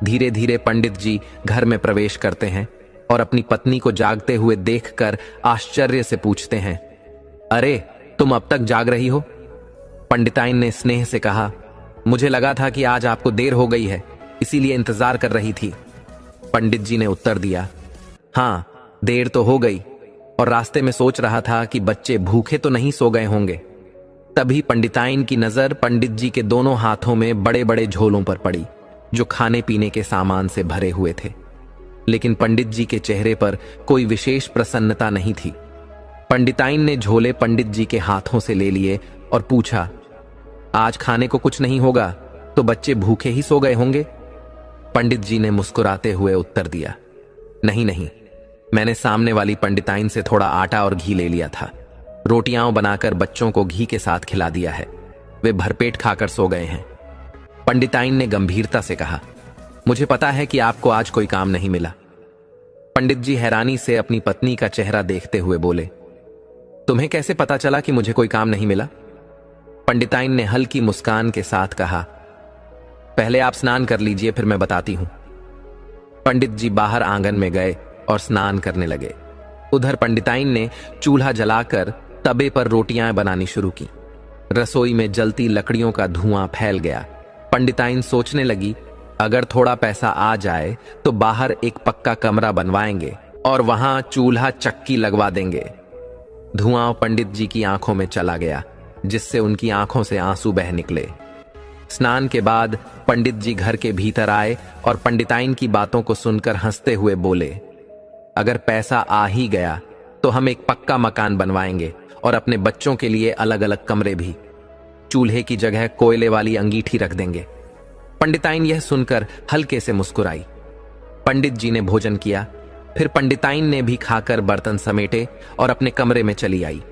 धीरे धीरे पंडित जी घर में प्रवेश करते हैं और अपनी पत्नी को जागते हुए देखकर आश्चर्य से पूछते हैं, अरे, तुम अब तक जाग रही हो? पंडिताइन ने स्नेह से कहा, मुझे लगा था कि आज आपको देर हो गई है, इसीलिए इंतजार कर रही थी। पंडित जी ने उत्तर दिया, हां, देर तो हो गई और रास्ते में सोच रहा था कि बच्चे भूखे तो नहीं सो गए होंगे। तभी पंडिताइन की नजर पंडित जी के दोनों हाथों में बड़े बड़े झोलों पर पड़ी, जो खाने पीने के सामान से भरे हुए थे। लेकिन पंडित जी के चेहरे पर कोई विशेष प्रसन्नता नहीं थी। पंडिताइन ने झोले पंडित जी के हाथों से ले लिए और पूछा, आज खाने को कुछ नहीं होगा तो बच्चे भूखे ही सो गए होंगे? पंडित जी ने मुस्कुराते हुए उत्तर दिया, नहीं नहीं, मैंने सामने वाली पंडिताइन से थोड़ा आटा और घी ले लिया था। रोटियां बनाकर बच्चों को घी के साथ खिला दिया है। वे भरपेट खाकर सो गए हैं। पंडिताइन ने गंभीरता से कहा, मुझे पता है कि आपको आज कोई काम नहीं मिला। पंडित जी हैरानी से अपनी पत्नी का चेहरा देखते हुए बोले, तुम्हें कैसे पता चला कि मुझे कोई काम नहीं मिला? पंडिताइन ने हल्की मुस्कान के साथ कहा, पहले आप स्नान कर लीजिए, फिर मैं बताती हूं। पंडित जी बाहर आंगन में गए और स्नान करने लगे। उधर पंडिताइन ने चूल्हा जलाकर तवे पर रोटियां बनानी शुरू की। रसोई में जलती लकड़ियों का धुआं फैल गया। पंडिताइन सोचने लगी, अगर थोड़ा पैसा आ जाए तो बाहर एक पक्का कमरा बनवाएंगे और वहां चूल्हा चक्की लगवा देंगे। धुआं पंडित जी की आंखों में चला गया, जिससे उनकी आंखों से आंसू बह निकले। स्नान के बाद पंडित जी घर के भीतर आए और पंडिताइन की बातों को सुनकर हंसते हुए बोले, अगर पैसा आ ही गया तो हम एक पक्का मकान बनवाएंगे और अपने बच्चों के लिए अलग अलग कमरे भी। चूल्हे की जगह कोयले वाली अंगीठी रख देंगे। पंडिताइन यह सुनकर हल्के से मुस्कुराई। पंडित जी ने भोजन किया, फिर पंडिताइन ने भी खाकर बर्तन समेटे और अपने कमरे में चली आई।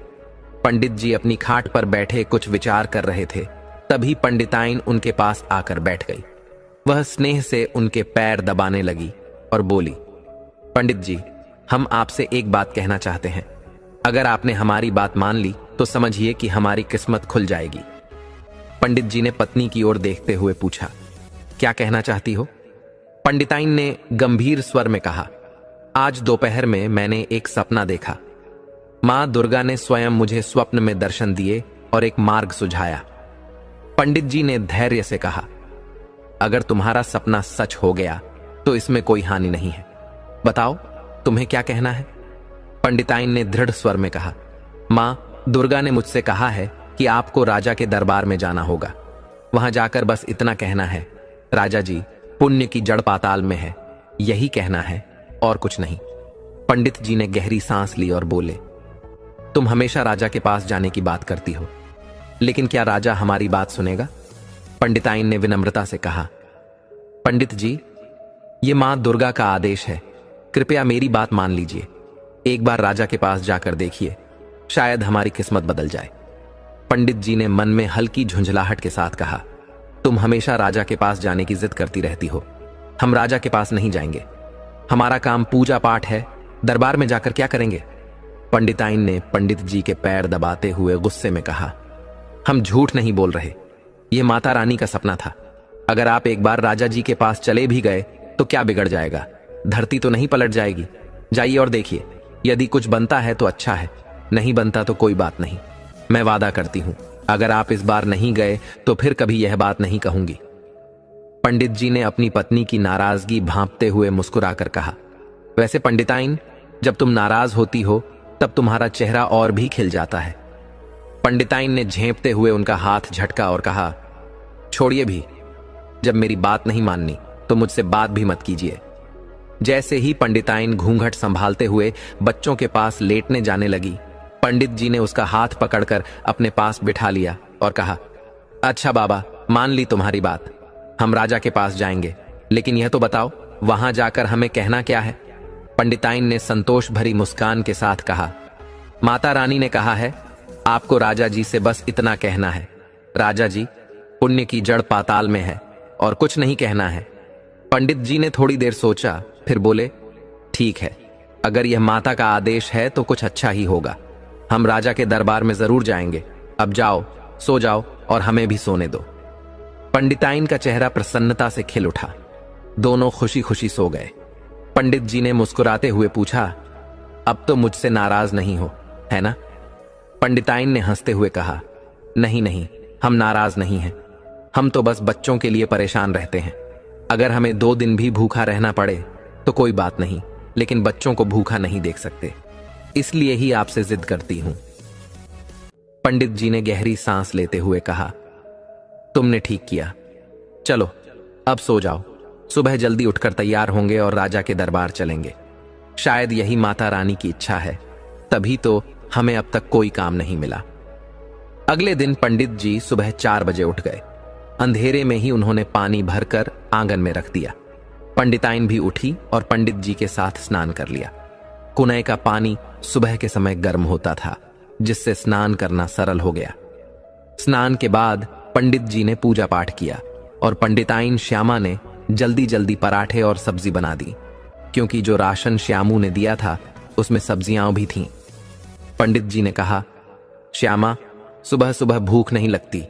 पंडित जी अपनी खाट पर बैठे कुछ विचार कर रहे थे, तभी पंडिताइन उनके पास आकर बैठ गई। वह स्नेह से उनके पैर दबाने लगी और बोली, पंडित जी, हम आपसे एक बात कहना चाहते हैं। अगर आपने हमारी बात मान ली तो समझिए कि हमारी किस्मत खुल जाएगी। पंडित जी ने पत्नी की ओर देखते हुए पूछा, क्या कहना चाहती हो? पंडिताइन ने गंभीर स्वर में कहा, आज दोपहर में मैंने एक सपना देखा। मां दुर्गा ने स्वयं मुझे स्वप्न में दर्शन दिए और एक मार्ग सुझाया। पंडित जी ने धैर्य से कहा, अगर तुम्हारा सपना सच हो गया तो इसमें कोई हानि नहीं है। बताओ तुम्हें क्या कहना है? पंडिताइन ने दृढ़ स्वर में कहा, मां दुर्गा ने मुझसे कहा है कि आपको राजा के दरबार में जाना होगा। वहां जाकर बस इतना कहना है, राजा जी, पुण्य की जड़ पाताल में है। यही कहना है और कुछ नहीं। पंडित जी ने गहरी सांस ली और बोले, तुम हमेशा राजा के पास जाने की बात करती हो, लेकिन क्या राजा हमारी बात सुनेगा? पंडिताइन ने विनम्रता से कहा, पंडित जी, ये मां दुर्गा का आदेश है, कृपया मेरी बात मान लीजिए। एक बार राजा के पास जाकर देखिए, शायद हमारी किस्मत बदल जाए। पंडित जी ने मन में हल्की झुंझलाहट के साथ कहा, तुम हमेशा राजा के पास जाने की जिद करती रहती हो। हम राजा के पास नहीं जाएंगे। हमारा काम पूजा पाठ है, दरबार में जाकर क्या करेंगे? पंडिताइन ने पंडित जी के पैर दबाते हुए गुस्से में कहा, हम झूठ नहीं बोल रहे, यह माता रानी का सपना था। अगर आप एक बार राजा जी के पास चले भी गए तो क्या बिगड़ जाएगा? धरती तो नहीं पलट जाएगी। जाइए और देखिए, यदि कुछ बनता है तो अच्छा है, नहीं बनता तो कोई बात नहीं। मैं वादा करती हूं, अगर आप इस बार नहीं गए तो फिर कभी यह बात नहीं कहूंगी। पंडित जी ने अपनी पत्नी की नाराजगी भांपते हुए मुस्कुराकर कहा, वैसे पंडिताइन, जब तुम नाराज होती हो तब तुम्हारा चेहरा और भी खिल जाता है। पंडिताइन ने झेंपते हुए उनका हाथ झटका और कहा, छोड़िए भी, जब मेरी बात नहीं माननी तो मुझसे बात भी मत कीजिए। जैसे ही पंडिताइन घूंघट संभालते हुए बच्चों के पास लेटने जाने लगी, पंडित जी ने उसका हाथ पकड़कर अपने पास बिठा लिया और कहा, अच्छा बाबा, मान ली तुम्हारी बात, हम राजा के पास जाएंगे, लेकिन यह तो बताओ वहां जाकर हमें कहना क्या है? पंडिताइन ने संतोष भरी मुस्कान के साथ कहा, माता रानी ने कहा है आपको राजा जी से बस इतना कहना है, राजा जी, पुण्य की जड़ पाताल में है और कुछ नहीं कहना है। पंडित जी ने थोड़ी देर सोचा, फिर बोले, ठीक है, अगर यह माता का आदेश है तो कुछ अच्छा ही होगा। हम राजा के दरबार में जरूर जाएंगे। अब जाओ, सो जाओ और हमें भी सोने दो। पंडिताइन का चेहरा प्रसन्नता से खिल उठा। दोनों खुशी खुशी सो गए। पंडित जी ने मुस्कुराते हुए पूछा, अब तो मुझसे नाराज नहीं हो, है ना? पंडिताइन ने हंसते हुए कहा, नहीं नहीं, हम नाराज नहीं हैं। हम तो बस बच्चों के लिए परेशान रहते हैं। अगर हमें 2 दिन भी भूखा रहना पड़े तो कोई बात नहीं, लेकिन बच्चों को भूखा नहीं देख सकते, इसलिए ही आपसे जिद करती हूं। पंडित जी ने गहरी सांस लेते हुए कहा, तुमने ठीक किया। चलो अब सो जाओ, सुबह जल्दी उठकर तैयार होंगे और राजा के दरबार चलेंगे। शायद यही माता रानी की इच्छा है, तभी तो हमें अब तक कोई काम नहीं मिला। अगले दिन पंडित जी सुबह 4 बजे उठ गए। अंधेरे में ही उन्होंने पानी भरकर आंगन में रख दिया। पंडिताइन भी उठी और पंडित जी के साथ स्नान कर लिया। कुनैं का पानी सुबह के समय गर्म होता था, जिससे स्नान करना सरल हो गया। स्नान के बाद पंडित जी ने पूजा पाठ किया और पंडिताइन श्यामा ने जल्दी जल्दी पराठे और सब्जी बना दी, क्योंकि जो राशन श्यामू ने दिया था उसमें सब्जियां भी थीं। पंडित जी ने कहा, श्यामा, सुबह सुबह भूख नहीं लगती,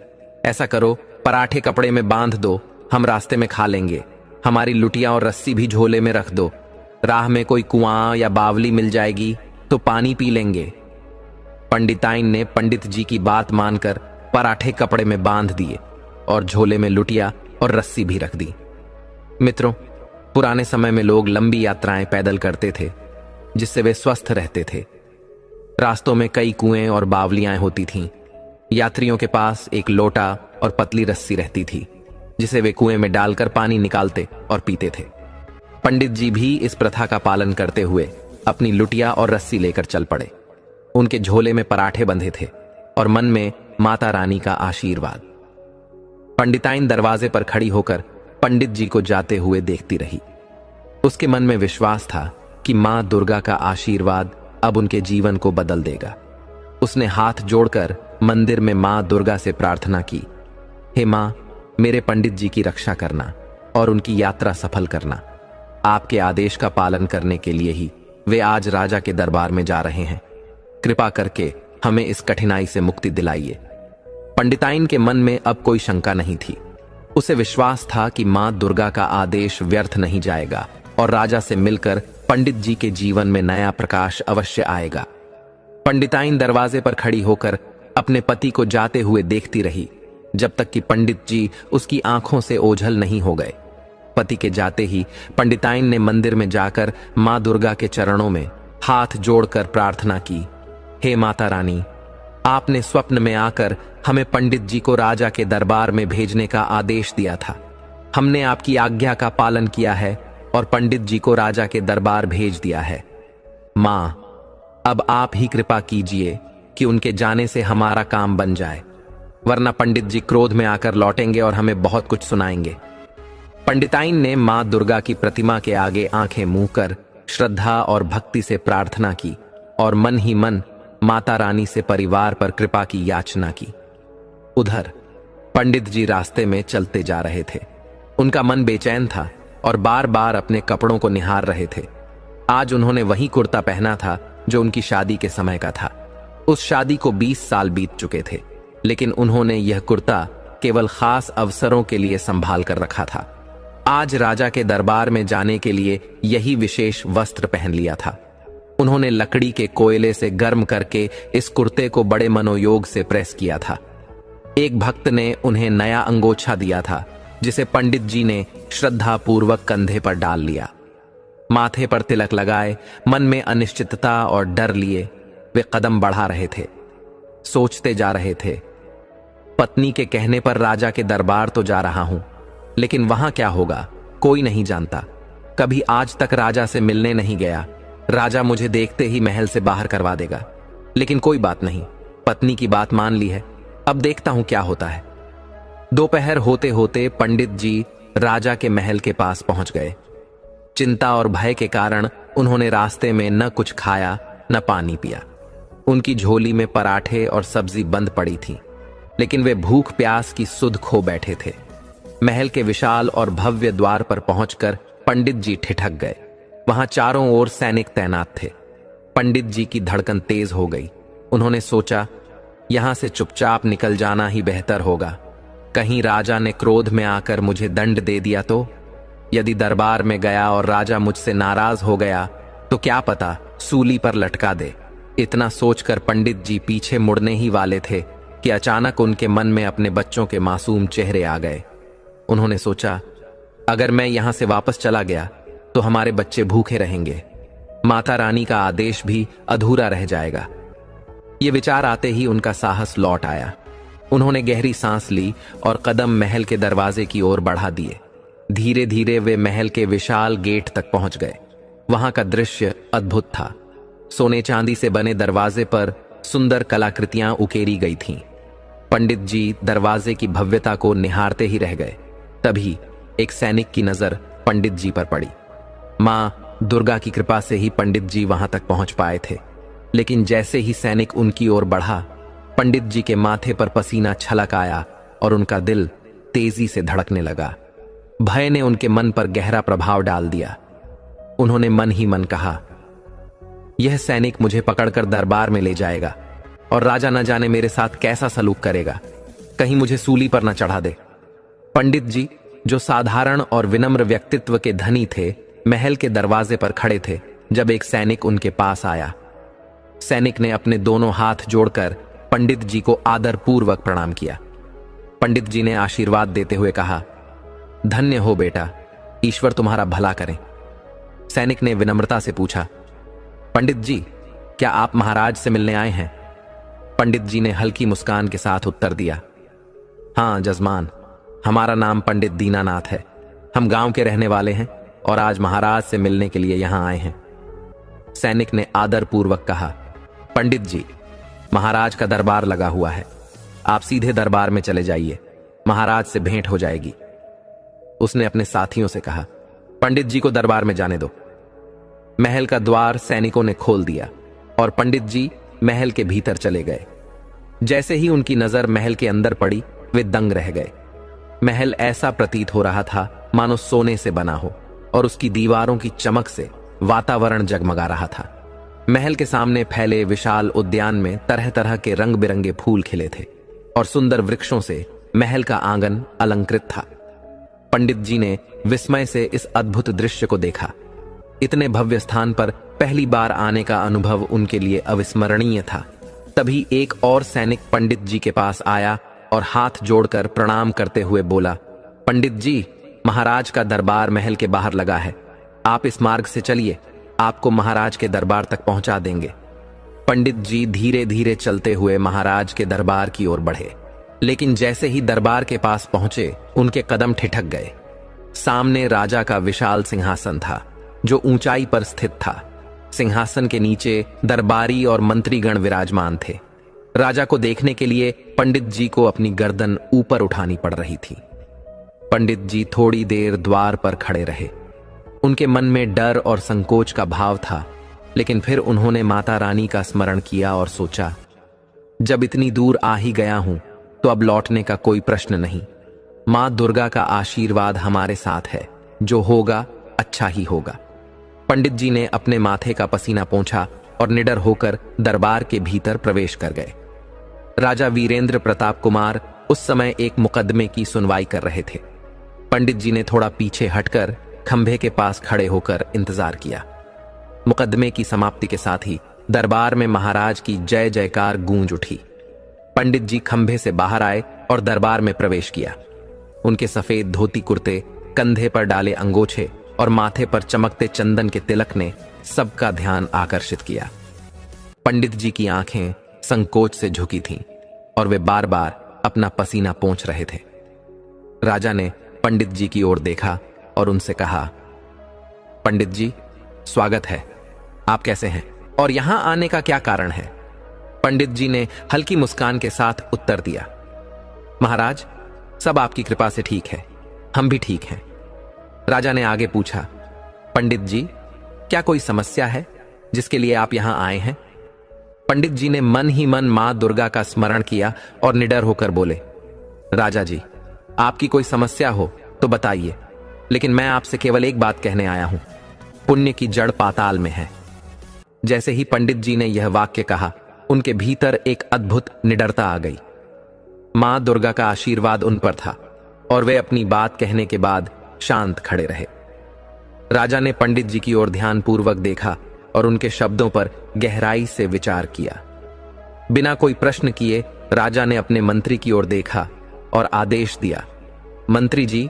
ऐसा करो पराठे कपड़े में बांध दो, हम रास्ते में खा लेंगे। हमारी लुटिया और रस्सी भी झोले में रख दो। राह में कोई कुआं या बावली मिल जाएगी तो पानी पी लेंगे। पंडिताइन ने पंडित जी की बात मानकर पराठे कपड़े में बांध दिए और झोले में लुटिया और रस्सी भी रख दी। मित्रों, पुराने समय में लोग लंबी यात्राएं पैदल करते थे, जिससे वे स्वस्थ रहते थे। रास्तों में कई कुएं और बावलियां होती थीं। यात्रियों के पास एक लोटा और पतली रस्सी रहती थी, जिसे वे कुएं में डालकर पानी निकालते और पीते थे। पंडित जी भी इस प्रथा का पालन करते हुए अपनी लुटिया और रस्सी लेकर चल पड़े। उनके झोले में पराठे बंधे थे और मन में माता रानी का आशीर्वाद। पंडिताइन दरवाजे पर खड़ी होकर पंडित जी को जाते हुए देखती रही। उसके मन में विश्वास था कि मां दुर्गा का आशीर्वाद अब उनके जीवन को बदल देगा। उसने हाथ जोड़कर मंदिर में मां दुर्गा से प्रार्थना की, हे मां, मेरे पंडित जी की रक्षा करना और उनकी यात्रा सफल करना। आपके आदेश का पालन करने के लिए ही वे आज राजा के दरबार में जा रहे हैं। कृपा करके हमें इस कठिनाई से मुक्ति दिलाइए। पंडिताइन के मन में अब कोई शंका नहीं थी। उसे विश्वास था कि मां दुर्गा का आदेश व्यर्थ नहीं जाएगा और राजा से मिलकर पंडित जी के जीवन में नया प्रकाश अवश्य आएगा। पंडिताइन दरवाजे पर खड़ी होकर अपने पति को जाते हुए देखती रही, जब तक कि पंडित जी उसकी आंखों से ओझल नहीं हो गए। पति के जाते ही पंडिताइन ने मंदिर में जाकर मां दुर्गा के चरणों में हाथ जोड़कर प्रार्थना की, हे माता रानी, आपने स्वप्न में आकर हमें पंडित जी को राजा के दरबार में भेजने का आदेश दिया था। हमने आपकी आज्ञा का पालन किया है और पंडित जी को राजा के दरबार भेज दिया है। मां, अब आप ही कृपा कीजिए कि उनके जाने से हमारा काम बन जाए, वरना पंडित जी क्रोध में आकर लौटेंगे और हमें बहुत कुछ सुनाएंगे। पंडिताइन ने मां दुर्गा की प्रतिमा के आगे आंखें मूंद कर श्रद्धा और भक्ति से प्रार्थना की और मन ही मन माता रानी से परिवार पर कृपा की याचना की। उधर पंडित जी रास्ते में चलते जा रहे थे। उनका मन बेचैन था और बार बार अपने कपड़ों को निहार रहे थे। आज उन्होंने वही कुर्ता पहना था जो उनकी शादी के समय का था। उस शादी को 20 साल बीत चुके थे, लेकिन उन्होंने यह कुर्ता केवल खास अवसरों के लिए संभाल कर रखा था। आज राजा के दरबार में जाने के लिए यही विशेष वस्त्र पहन लिया था। उन्होंने लकड़ी के कोयले से गर्म करके इस कुर्ते को बड़े मनोयोग से प्रेस किया था। एक भक्त ने उन्हें नया अंगोछा दिया था, जिसे पंडित जी ने श्रद्धा पूर्वक कंधे पर डाल लिया। माथे पर तिलक लगाए, मन में अनिश्चितता और डर लिए वे कदम बढ़ा रहे थे। सोचते जा रहे थे, पत्नी के कहने पर राजा के दरबार तो जा रहा हूं, लेकिन वहां क्या होगा कोई नहीं जानता। कभी आज तक राजा से मिलने नहीं गया। राजा मुझे देखते ही महल से बाहर करवा देगा, लेकिन कोई बात नहीं, पत्नी की बात मान ली है, अब देखता हूं क्या होता है। दोपहर होते होते पंडित जी राजा के महल के पास पहुंच गए। चिंता और भय के कारण उन्होंने रास्ते में न कुछ खाया न पानी पिया। उनकी झोली में पराठे और सब्जी बंद पड़ी थी, लेकिन वे भूख प्यास की सुध खो बैठे थे। महल के विशाल और भव्य द्वार पर पहुंचकर पंडित जी ठिठक गए। वहां चारों ओर सैनिक तैनात थे। पंडित जी की धड़कन तेज हो गई। उन्होंने सोचा, यहां से चुपचाप निकल जाना ही बेहतर होगा। कहीं राजा ने क्रोध में आकर मुझे दंड दे दिया तो? यदि दरबार में गया और राजा मुझसे नाराज हो गया तो क्या पता सूली पर लटका दे। इतना सोचकर पंडित जी पीछे मुड़ने ही वाले थे कि अचानक उनके मन में अपने बच्चों के मासूम चेहरे आ गए। उन्होंने सोचा, अगर मैं यहां से वापस चला गया तो हमारे बच्चे भूखे रहेंगे, माता रानी का आदेश भी अधूरा रह जाएगा। ये विचार आते ही उनका साहस लौट आया। उन्होंने गहरी सांस ली और कदम महल के दरवाजे की ओर बढ़ा दिए। धीरे धीरे वे महल के विशाल गेट तक पहुंच गए। वहां का दृश्य अद्भुत था। सोने चांदी से बने दरवाजे पर सुंदर कलाकृतियां उकेरी गई थीं। पंडित जी दरवाजे की भव्यता को निहारते ही रह गए। तभी एक सैनिक की नजर पंडित जी पर पड़ी। मां दुर्गा की कृपा से ही पंडित जी वहां तक पहुंच पाए थे, लेकिन जैसे ही सैनिक उनकी ओर बढ़ा, पंडित जी के माथे पर पसीना छलक आया और उनका दिल तेजी से धड़कने लगा। भय ने उनके मन पर गहरा प्रभाव डाल दिया। उन्होंने मन ही मन कहा, यह सैनिक मुझे पकड़कर दरबार में ले जाएगा और राजा न जाने मेरे साथ कैसा सलूक करेगा। कहीं मुझे सूली पर न चढ़ा दे। पंडित जी, जो साधारण और विनम्र व्यक्तित्व के धनी थे, महल के दरवाजे पर खड़े थे जब एक सैनिक उनके पास आया। सैनिक ने अपने दोनों हाथ जोड़कर पंडित जी को आदरपूर्वक प्रणाम किया। पंडित जी ने आशीर्वाद देते हुए कहा, धन्य हो बेटा, ईश्वर तुम्हारा भला करें। सैनिक ने विनम्रता से पूछा, पंडित जी, क्या आप महाराज से मिलने आए हैं? पंडित जी ने हल्की मुस्कान के साथ उत्तर दिया, हां जजमान, हमारा नाम पंडित दीनानाथ है। हम गांव के रहने वाले हैं और आज महाराज से मिलने के लिए यहां आए हैं। सैनिक ने आदरपूर्वक कहा, पंडित जी, महाराज का दरबार लगा हुआ है, आप सीधे दरबार में चले जाइए, महाराज से भेंट हो जाएगी। उसने अपने साथियों से कहा, पंडित जी को दरबार में जाने दो। महल का द्वार सैनिकों ने खोल दिया और पंडित जी महल के भीतर चले गए। जैसे ही उनकी नजर महल के अंदर पड़ी, वे दंग रह गए। महल ऐसा प्रतीत हो रहा था मानो सोने से बना हो और उसकी दीवारों की चमक से वातावरण जगमगा रहा था। महल के सामने फैले विशाल उद्यान में तरह तरह के रंग बिरंगे फूल खिले थे और सुंदर वृक्षों से महल का आंगन अलंकृत था। पंडित जी ने विस्मय से इस अद्भुत दृश्य को देखा। इतने भव्य स्थान पर पहली बार आने का अनुभव उनके लिए अविस्मरणीय था। तभी एक और सैनिक पंडित जी के पास आया और हाथ जोड़कर प्रणाम करते हुए बोला, पंडित जी, महाराज का दरबार महल के बाहर लगा है, आप इस मार्ग से चलिए, आपको महाराज के दरबार तक पहुंचा देंगे। पंडित जी धीरे धीरे चलते हुए महाराज के दरबार की ओर बढ़े, लेकिन जैसे ही दरबार के पास पहुंचे, उनके कदम ठिठक गए। सामने राजा का विशाल सिंहासन था जो ऊंचाई पर स्थित था। सिंहासन के नीचे दरबारी और मंत्रीगण विराजमान थे। राजा को देखने के लिए पंडित जी को अपनी गर्दन ऊपर उठानी पड़ रही थी। पंडित जी थोड़ी देर द्वार पर खड़े रहे। उनके मन में डर और संकोच का भाव था, लेकिन फिर उन्होंने माता रानी का स्मरण किया और सोचा, जब इतनी दूर आ ही गया हूं तो अब लौटने का कोई प्रश्न नहीं। मां दुर्गा का आशीर्वाद हमारे साथ है, जो होगा अच्छा ही होगा। पंडित जी ने अपने माथे का पसीना पोंछा और निडर होकर दरबार के भीतर प्रवेश कर गए। राजा वीरेंद्र प्रताप कुमार उस समय एक मुकदमे की सुनवाई कर रहे थे। पंडित जी ने थोड़ा पीछे हटकर खंभे के पास खड़े होकर इंतजार किया। मुकदमे की समाप्ति के साथ ही दरबार में महाराज की जय जयकार गूंज उठी। पंडित जी खंभे से बाहर आए और दरबार में प्रवेश किया। उनके सफेद धोती कुर्ते, कंधे पर डाले अंगोछे और माथे पर चमकते चंदन के तिलक ने सबका ध्यान आकर्षित किया। पंडित जी की आंखें संकोच से झुकी थीं और वे बार बार अपना पसीना पोंछ रहे थे। राजा ने पंडित जी की ओर देखा और उनसे कहा, पंडित जी, स्वागत है, आप कैसे हैं और यहां आने का क्या कारण है? पंडित जी ने हल्की मुस्कान के साथ उत्तर दिया, महाराज, सब आपकी कृपा से ठीक है, हम भी ठीक हैं। राजा ने आगे पूछा, पंडित जी, क्या कोई समस्या है जिसके लिए आप यहां आए हैं? पंडित जी ने मन ही मन मां दुर्गा का स्मरण किया और निडर होकर बोले, राजा जी, आपकी कोई समस्या हो तो बताइए, लेकिन मैं आपसे केवल एक बात कहने आया हूं, पुण्य की जड़ पाताल में है। जैसे ही पंडित जी ने यह वाक्य कहा, उनके भीतर एक अद्भुत निडरता आ गई। मां दुर्गा का आशीर्वाद उन पर था और वे अपनी बात कहने के बाद शांत खड़े रहे। राजा ने पंडित जी की ओर ध्यानपूर्वक देखा और उनके शब्दों पर गहराई से विचार किया। बिना कोई प्रश्न किए राजा ने अपने मंत्री की ओर देखा और आदेश दिया, मंत्री जी,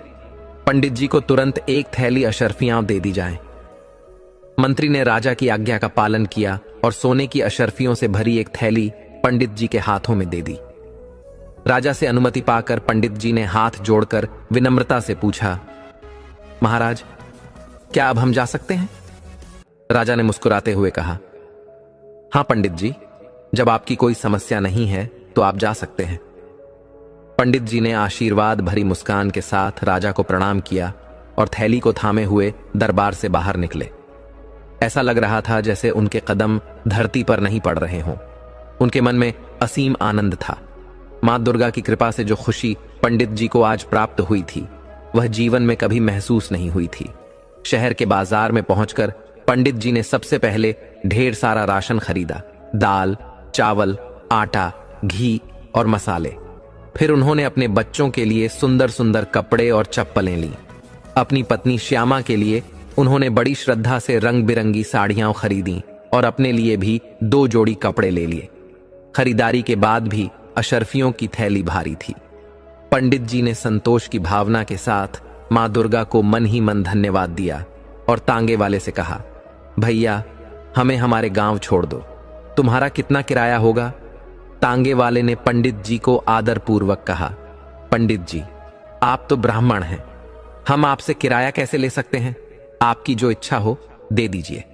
पंडित जी को तुरंत एक थैली अशर्फियां दे दी जाएं। मंत्री ने राजा की आज्ञा का पालन किया और सोने की अशर्फियों से भरी एक थैली पंडित जी के हाथों में दे दी। राजा से अनुमति पाकर पंडित जी ने हाथ जोड़कर विनम्रता से पूछा, महाराज, क्या अब हम जा सकते हैं? राजा ने मुस्कुराते हुए कहा, हां पंडित जी, जब आपकी कोई समस्या नहीं है तो आप जा सकते हैं। पंडित जी ने आशीर्वाद भरी मुस्कान के साथ राजा को प्रणाम किया और थैली को थामे हुए दरबार से बाहर निकले। ऐसा लग रहा था जैसे उनके कदम धरती पर नहीं पड़ रहे हों। उनके मन में असीम आनंद था। मां दुर्गा की कृपा से जो खुशी पंडित जी को आज प्राप्त हुई थी, वह जीवन में कभी महसूस नहीं हुई थी। शहर के बाजार में पहुंचकर पंडित जी ने सबसे पहले ढेर सारा राशन खरीदा, दाल, चावल, आटा, घी और मसाले। फिर उन्होंने अपने बच्चों के लिए सुंदर सुंदर कपड़े और चप्पलें ली। अपनी पत्नी श्यामा के लिए उन्होंने बड़ी श्रद्धा से रंग बिरंगी साड़ियां खरीदी और अपने लिए भी 2 जोड़ी कपड़े ले लिए। खरीदारी के बाद भी अशर्फियों की थैली भारी थी। पंडित जी ने संतोष की भावना के साथ मां दुर्गा को मन ही मन धन्यवाद दिया और तांगे वाले से कहा, भैया हमें हमारे गांव छोड़ दो, तुम्हारा कितना किराया होगा? तांगे वाले ने पंडित जी को आदर पूर्वक कहा, पंडित जी आप तो ब्राह्मण हैं, हम आपसे किराया कैसे ले सकते हैं? आपकी जो इच्छा हो दे दीजिए,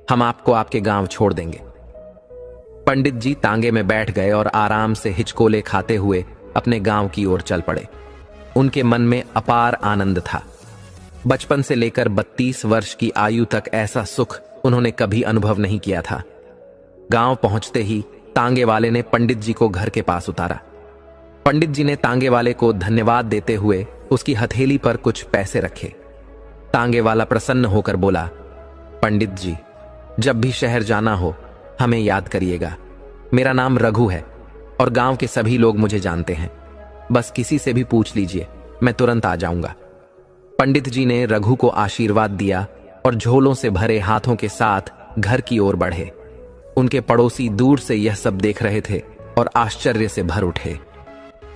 हम आपको आपके गांव छोड़ देंगे। पंडित जी तांगे में बैठ गए और आराम से हिचकोले खाते हुए अपने गांव की ओर चल पड़े। उनके मन में अपार आनंद था। बचपन से लेकर 32 वर्ष की आयु तक ऐसा सुख उन्होंने कभी अनुभव नहीं किया था। गांव पहुंचते ही तांगे वाले ने पंडित जी को घर के पास उतारा। पंडित जी ने तांगे वाले को धन्यवाद देते हुए उसकी हथेली पर कुछ पैसे रखे। तांगे वाला प्रसन्न होकर बोला, पंडित जी जब भी शहर जाना हो हमें याद करिएगा। मेरा नाम रघु है और गांव के सभी लोग मुझे जानते हैं, बस किसी से भी पूछ लीजिए, मैं तुरंत आ जाऊंगा। पंडित जी ने रघु को आशीर्वाद दिया और झोलों से भरे हाथों के साथ घर की ओर बढ़े। उनके पड़ोसी दूर से यह सब देख रहे थे और आश्चर्य से भर उठे।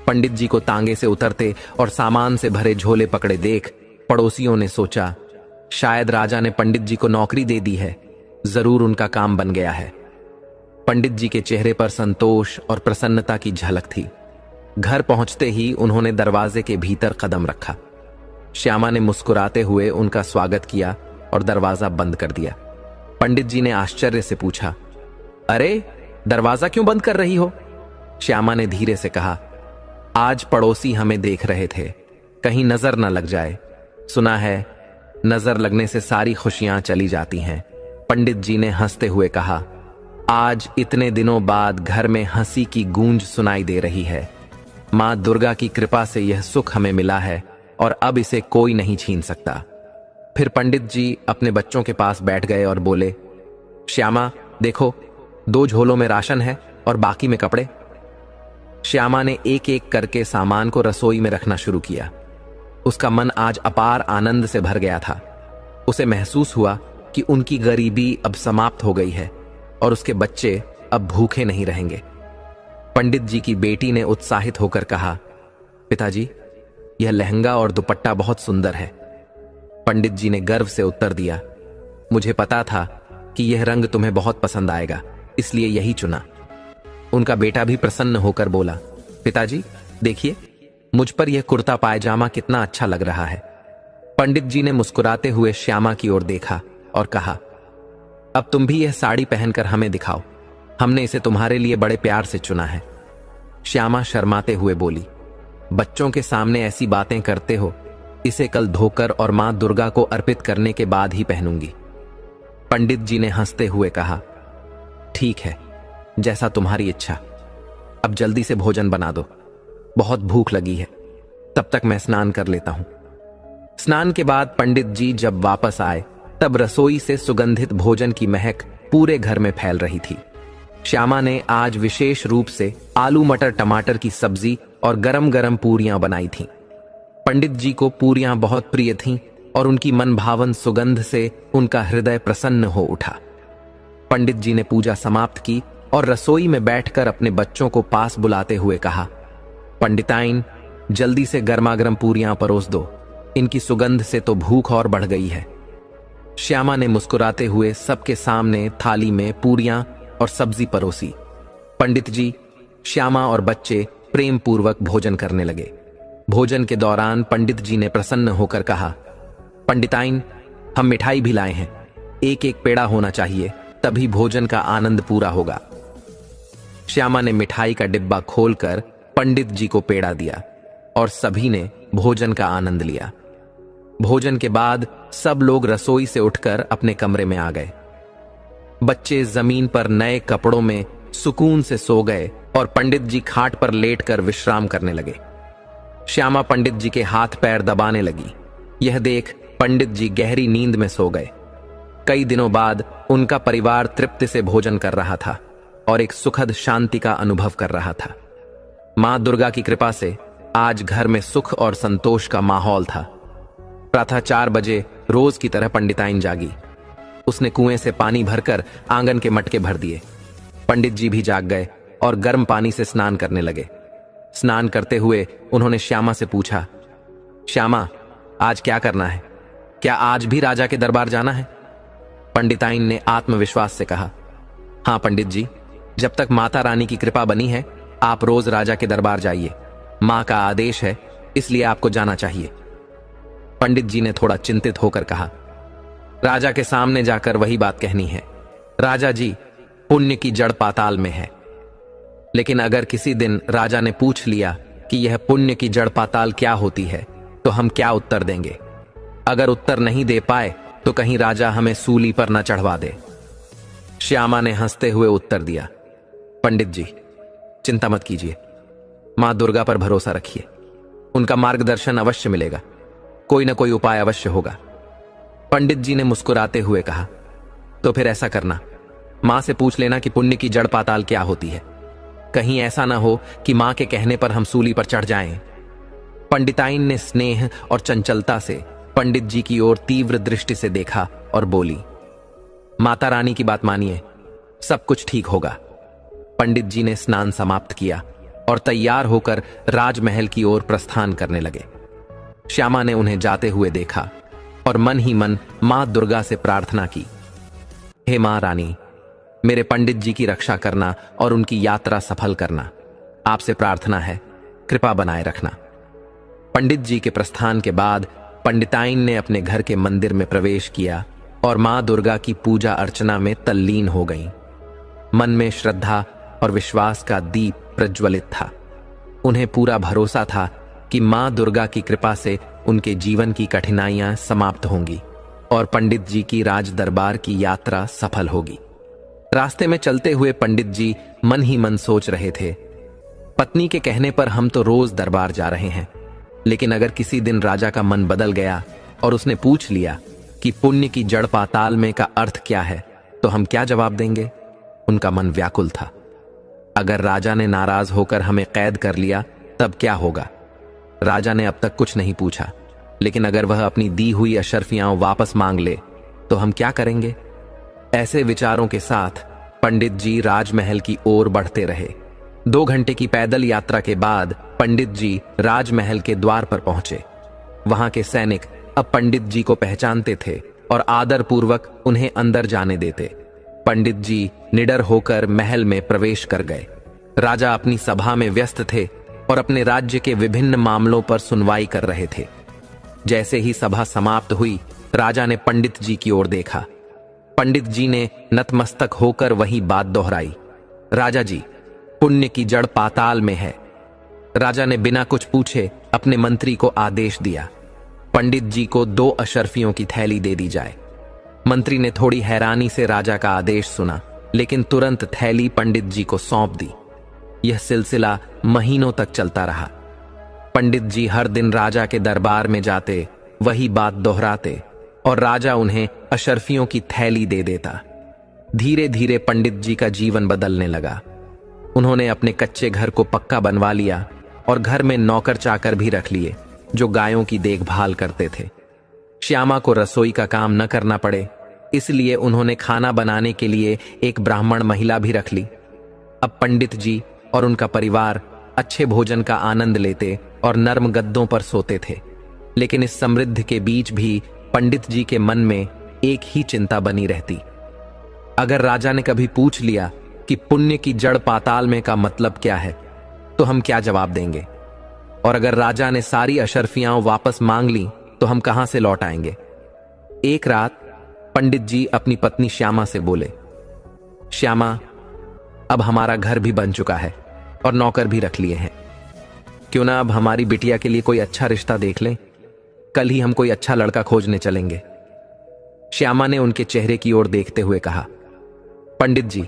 पंडित जी को तांगे से उतरते और सामान से भरे झोले पकड़े देख पड़ोसियों ने सोचा, शायद राजा ने पंडित जी को नौकरी दे दी है, जरूर उनका काम बन गया है। पंडित जी के चेहरे पर संतोष और प्रसन्नता की झलक थी। घर पहुंचते ही उन्होंने दरवाजे के भीतर कदम रखा। श्यामा ने मुस्कुराते हुए उनका स्वागत किया और दरवाजा बंद कर दिया। पंडित जी ने आश्चर्य से पूछा, अरे दरवाजा क्यों बंद कर रही हो? श्यामा ने धीरे से कहा, आज पड़ोसी हमें देख रहे थे, कहीं नजर न लग जाए। सुना है नजर लगने से सारी खुशियां चली जाती हैं। पंडित जी ने हंसते हुए कहा, आज इतने दिनों बाद घर में हंसी की गूंज सुनाई दे रही है। मां दुर्गा की कृपा से यह सुख हमें मिला है और अब इसे कोई नहीं छीन सकता। फिर पंडित जी अपने बच्चों के पास बैठ गए और बोले, श्यामा देखो 2 झोलों में राशन है और बाकी में कपड़े। श्यामा ने एक एक करके सामान को रसोई में रखना शुरू किया। उसका मन आज अपार आनंद से भर गया था। उसे महसूस हुआ कि उनकी गरीबी अब समाप्त हो गई है और उसके बच्चे अब भूखे नहीं रहेंगे। पंडित जी की बेटी ने उत्साहित होकर कहा, पिताजी यह लहंगा और दुपट्टा बहुत सुंदर है। पंडित जी ने गर्व से उत्तर दिया, मुझे पता था कि यह रंग तुम्हें बहुत पसंद आएगा, इसलिए यही चुना। उनका बेटा भी प्रसन्न होकर बोला, पिताजी देखिए मुझ पर यह कुर्ता पायजामा कितना अच्छा लग रहा है। पंडित जी ने मुस्कुराते हुए श्यामा की ओर देखा और कहा, अब तुम भी यह साड़ी पहनकर हमें दिखाओ, हमने इसे तुम्हारे लिए बड़े प्यार से चुना है। श्यामा शर्माते हुए बोली, बच्चों के सामने ऐसी बातें करते हो, इसे कल धोकर और मां दुर्गा को अर्पित करने के बाद ही पहनूंगी। पंडित जी ने हंसते हुए कहा, ठीक है जैसा तुम्हारी इच्छा, अब जल्दी से भोजन बना दो, बहुत भूख लगी है, तब तक मैं स्नान कर लेता हूं। स्नान के बाद पंडित जी जब वापस आए तब रसोई से सुगंधित भोजन की महक पूरे घर में फैल रही थी। श्यामा ने आज विशेष रूप से आलू मटर टमाटर की सब्जी और गरम गरम पूरियां बनाई थीं। पंडित जी को पूरियां बहुत प्रिय थीं और उनकी मनभावन सुगंध से उनका हृदय प्रसन्न हो उठा। पंडित जी ने पूजा समाप्त की और रसोई में बैठकर अपने बच्चों को पास बुलाते हुए कहा, पंडिताइन जल्दी से गर्मागर्म पूरियां परोस दो, इनकी सुगंध से तो भूख और बढ़ गई है। श्यामा ने मुस्कुराते हुए सबके सामने थाली में पूरियां और सब्जी परोसी। पंडित जी, श्यामा और बच्चे प्रेम पूर्वक भोजन करने लगे। भोजन के दौरान पंडित जी ने प्रसन्न होकर कहा, पंडिताइन हम मिठाई भी लाए हैं, एक एक पेड़ा होना चाहिए, तभी भोजन का आनंद पूरा होगा। श्यामा ने मिठाई का डिब्बा खोलकर पंडित जी को पेड़ा दिया और सभी ने भोजन का आनंद लिया। भोजन के बाद सब लोग रसोई से उठकर अपने कमरे में आ गए। बच्चे जमीन पर नए कपड़ों में सुकून से सो गए और पंडित जी खाट पर लेटकर विश्राम करने लगे। श्यामा पंडित जी के हाथ पैर दबाने लगी। यह देख पंडित जी गहरी नींद में सो गए। कई दिनों बाद उनका परिवार तृप्ति से भोजन कर रहा था और एक सुखद शांति का अनुभव कर रहा था। मां दुर्गा की कृपा से आज घर में सुख और संतोष का माहौल था। प्रातः 4 बजे रोज की तरह पंडिताइन जागी। उसने कुएं से पानी भरकर आंगन के मटके भर दिए। पंडित जी भी जाग गए और गर्म पानी से स्नान करने लगे। स्नान करते हुए उन्होंने श्यामा से पूछा, श्यामा, आज क्या करना है? क्या आज भी राजा के दरबार जाना है? पंडिताइन ने आत्मविश्वास से कहा, हां पंडित जी, जब तक माता रानी की कृपा बनी है आप रोज राजा के दरबार जाइए। मां का आदेश है, इसलिए आपको जाना चाहिए। पंडित जी ने थोड़ा चिंतित होकर कहा, राजा के सामने जाकर वही बात कहनी है। राजा जी, पुण्य की जड़ पाताल में है। लेकिन अगर किसी दिन राजा ने पूछ लिया कि यह पुण्य की जड़ पाताल क्या होती है, तो हम क्या उत्तर देंगे? अगर उत्तर नहीं दे पाए तो कहीं राजा हमें सूली पर न चढ़वा दे। श्यामा ने हंसते हुए उत्तर दिया, पंडित जी, चिंता मत कीजिए, मां दुर्गा पर भरोसा रखिए। उनका मार्गदर्शन अवश्य मिलेगा, कोई ना कोई उपाय अवश्य होगा। पंडित जी ने मुस्कुराते हुए कहा, तो फिर ऐसा करना, मां से पूछ लेना कि पुण्य की जड़ पाताल क्या होती है। कहीं ऐसा ना हो कि मां के कहने पर हम सूली पर चढ़ जाएं। पंडिताइन ने स्नेह और चंचलता से पंडित जी की ओर तीव्र दृष्टि से देखा और बोली, माता रानी की बात मानिए, सब कुछ ठीक होगा। पंडित जी ने स्नान समाप्त किया और तैयार होकर राजमहल की ओर प्रस्थान करने लगे। श्यामा ने उन्हें जाते हुए देखा और मन ही मन मां दुर्गा से प्रार्थना की, हे मां रानी, मेरे पंडित जी की रक्षा करना और उनकी यात्रा सफल करना। आपसे प्रार्थना है, कृपा बनाए रखना। पंडित जी के प्रस्थान के बाद पंडिताइन ने अपने घर के मंदिर में प्रवेश किया और मां दुर्गा की पूजा अर्चना में तल्लीन हो गईं। मन में श्रद्धा और विश्वास का दीप प्रज्वलित था। उन्हें पूरा भरोसा था कि मां दुर्गा की कृपा से उनके जीवन की कठिनाइयां समाप्त होंगी और पंडित जी की राज दरबार की यात्रा सफल होगी। रास्ते में चलते हुए पंडित जी मन ही मन सोच रहे थे, पत्नी के कहने पर हम तो रोज दरबार जा रहे हैं, लेकिन अगर किसी दिन राजा का मन बदल गया और उसने पूछ लिया कि पुण्य की जड़ पाताल में का अर्थ क्या है, तो हम क्या जवाब देंगे? उनका मन व्याकुल था। अगर राजा ने नाराज होकर हमें कैद कर लिया तब क्या होगा? राजा ने अब तक कुछ नहीं पूछा, लेकिन अगर वह अपनी दी हुई अशर्फियां वापस मांग ले तो हम क्या करेंगे? ऐसे विचारों के साथ पंडित जी राजमहल की ओर बढ़ते रहे। 2 घंटे की पैदल यात्रा के बाद पंडित जी राजमहल के द्वार पर पहुंचे। वहां के सैनिक अब पंडित जी को पहचानते थे और आदर पूर्वक उन्हें अंदर जाने देते। पंडित जी निडर होकर महल में प्रवेश कर गए। राजा अपनी सभा में व्यस्त थे और अपने राज्य के विभिन्न मामलों पर सुनवाई कर रहे थे। जैसे ही सभा समाप्त हुई, राजा ने पंडित जी की ओर देखा। पंडित जी ने नतमस्तक होकर वही बात दोहराई, राजा जी, पुण्य की जड़ पाताल में है। राजा ने बिना कुछ पूछे अपने मंत्री को आदेश दिया, पंडित जी को 2 अशर्फियों की थैली दे दी जाए। मंत्री ने थोड़ी हैरानी से राजा का आदेश सुना, लेकिन तुरंत थैली पंडित जी को सौंप दी। यह सिलसिला महीनों तक चलता रहा। पंडित जी हर दिन राजा के दरबार में जाते, वही बात दोहराते और राजा उन्हें अशर्फियों की थैली दे देता। धीरे धीरे पंडित जी का जीवन बदलने लगा। उन्होंने अपने कच्चे घर को पक्का बनवा लिया और घर में नौकर चाकर भी रख लिए जो गायों की देखभाल करते थे। श्यामा को रसोई का काम न करना पड़े, इसलिए उन्होंने खाना बनाने के लिए एक ब्राह्मण महिला भी रख ली। अब पंडित जी और उनका परिवार अच्छे भोजन का आनंद लेते और नर्म गद्दों पर सोते थे। लेकिन इस समृद्धि के बीच भी पंडित जी के मन में एक ही चिंता बनी रहती, अगर राजा ने कभी पूछ लिया कि पुण्य की जड़ पाताल में का मतलब क्या है, तो हम क्या जवाब देंगे? और अगर राजा ने सारी अशर्फियां वापस मांग ली तो हम कहां से लौट आएंगे? एक रात पंडित जी अपनी पत्नी श्यामा से बोले, श्यामा, अब हमारा घर भी बन चुका है और नौकर भी रख लिए हैं। क्यों ना अब हमारी बिटिया के लिए कोई अच्छा रिश्ता देख लें? कल ही हम कोई अच्छा लड़का खोजने चलेंगे। श्यामा ने उनके चेहरे की ओर देखते हुए कहा, पंडित जी,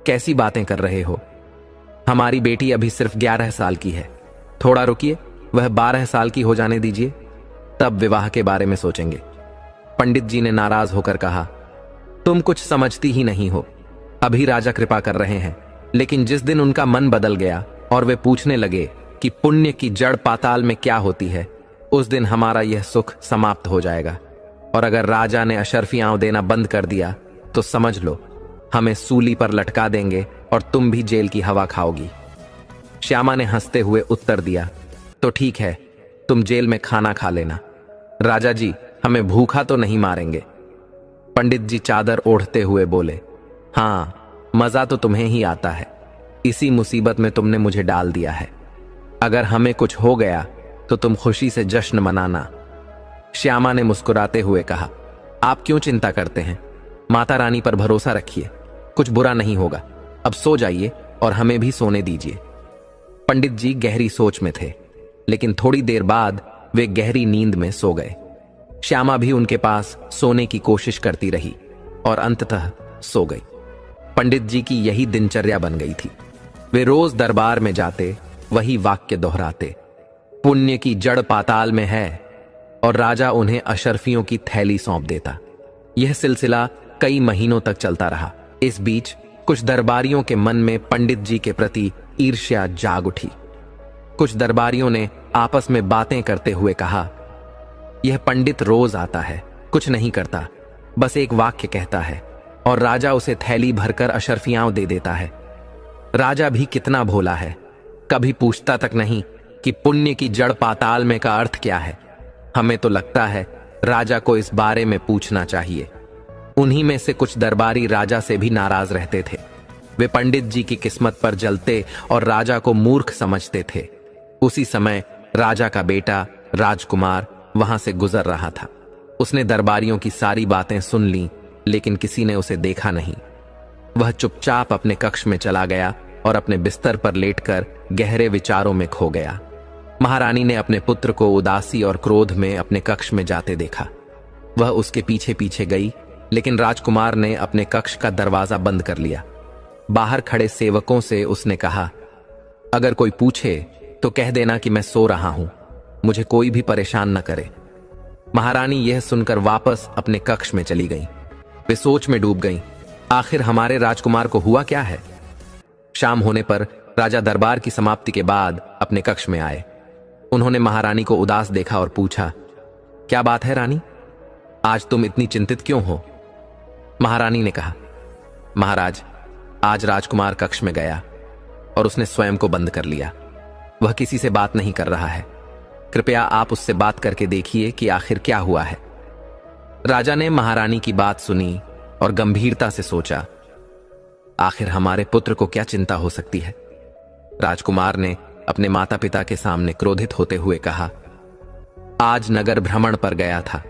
कैसी बातें कर रहे हो? हमारी बेटी अभी सिर्फ 11 साल की है। थोड़ा रुकिए, वह 12 साल की हो जाने दीजिए, तब विवाह के बारे में सोचेंगे। पंडित जी ने नाराज होकर कहा, तुम कुछ समझती ही नहीं हो। अभी राजा कृपा कर रहे हैं, लेकिन जिस दिन उनका मन बदल गया और वे पूछने लगे कि पुण्य की जड़ पाताल में क्या होती है, उस दिन हमारा यह सुख समाप्त हो जाएगा। और अगर राजा ने अशर्फियां देना बंद कर दिया तो समझ लो हमें सूली पर लटका देंगे और तुम भी जेल की हवा खाओगी। श्यामा ने हंसते हुए उत्तर दिया, तो ठीक है, तुम जेल में खाना खा लेना। राजा जी, हमें भूखा तो नहीं मारेंगे। पंडित जी चादर ओढ़ते हुए बोले, हाँ, मजा तो तुम्हें ही आता है। इसी मुसीबत में तुमने मुझे डाल दिया है। अगर हमें कुछ हो गया तो तुम खुशी से जश्न मनाना। श्यामा ने मुस्कुराते हुए कहा, आप क्यों चिंता करते हैं? माता रानी पर भरोसा रखिए, कुछ बुरा नहीं होगा। अब सो जाइए और हमें भी सोने दीजिए। पंडित जी गहरी सोच में थे, लेकिन थोड़ी देर बाद वे गहरी नींद में सो गए। श्यामा भी उनके पास सोने की कोशिश करती रही और अंततः सो गई। पंडित जी की यही दिनचर्या बन गई थी। वे रोज दरबार में जाते, वही वाक्य दोहराते, पुण्य की जड़ पाताल में है, और राजा उन्हें अशर्फियों की थैली सौंप देता। यह सिलसिला कई महीनों तक चलता रहा। इस बीच कुछ दरबारियों के मन में पंडित जी के प्रति ईर्ष्या जाग उठी। कुछ दरबारियों ने आपस में बातें करते हुए कहा, यह पंडित रोज आता है, कुछ नहीं करता, बस एक वाक्य कहता है और राजा उसे थैली भरकर अशर्फियां दे देता है। राजा भी कितना भोला है, कभी पूछता तक नहीं कि पुण्य की जड़ पाताल में का अर्थ क्या है। हमें तो लगता है राजा को इस बारे में पूछना चाहिए। उन्हीं में से कुछ दरबारी राजा से भी नाराज रहते थे। वे पंडित जी की किस्मत पर जलते और राजा को मूर्ख समझते थे। उसी समय राजा का बेटा राजकुमार वहां से गुजर रहा था। उसने दरबारियों की सारी बातें सुन ली, लेकिन किसी ने उसे देखा नहीं। वह चुपचाप अपने कक्ष में चला गया और अपने बिस्तर पर लेटकर गहरे विचारों में खो गया। महारानी ने अपने पुत्र को उदासी और क्रोध में अपने कक्ष में जाते देखा। वह उसके पीछे पीछे गई, लेकिन राजकुमार ने अपने कक्ष का दरवाजा बंद कर लिया। बाहर खड़े सेवकों से उसने कहा, अगर कोई पूछे तो कह देना कि मैं सो रहा हूं, मुझे कोई भी परेशान न करे। महारानी यह सुनकर वापस अपने कक्ष में चली गईं। वे सोच में डूब गईं, आखिर हमारे राजकुमार को हुआ क्या है? शाम होने पर राजा दरबार की समाप्ति के बाद अपने कक्ष में आए। उन्होंने महारानी को उदास देखा और पूछा, क्या बात है रानी, आज तुम इतनी चिंतित क्यों हो? महारानी ने कहा, महाराज, आज राजकुमार कक्ष में गया और उसने स्वयं को बंद कर लिया। वह किसी से बात नहीं कर रहा है। कृपया आप उससे बात करके देखिए कि आखिर क्या हुआ है। राजा ने महारानी की बात सुनी और गंभीरता से सोचा, आखिर हमारे पुत्र को क्या चिंता हो सकती है? राजकुमार ने अपने माता पिता के सामने क्रोधित होते हुए कहा, आज नगर भ्रमण पर गया था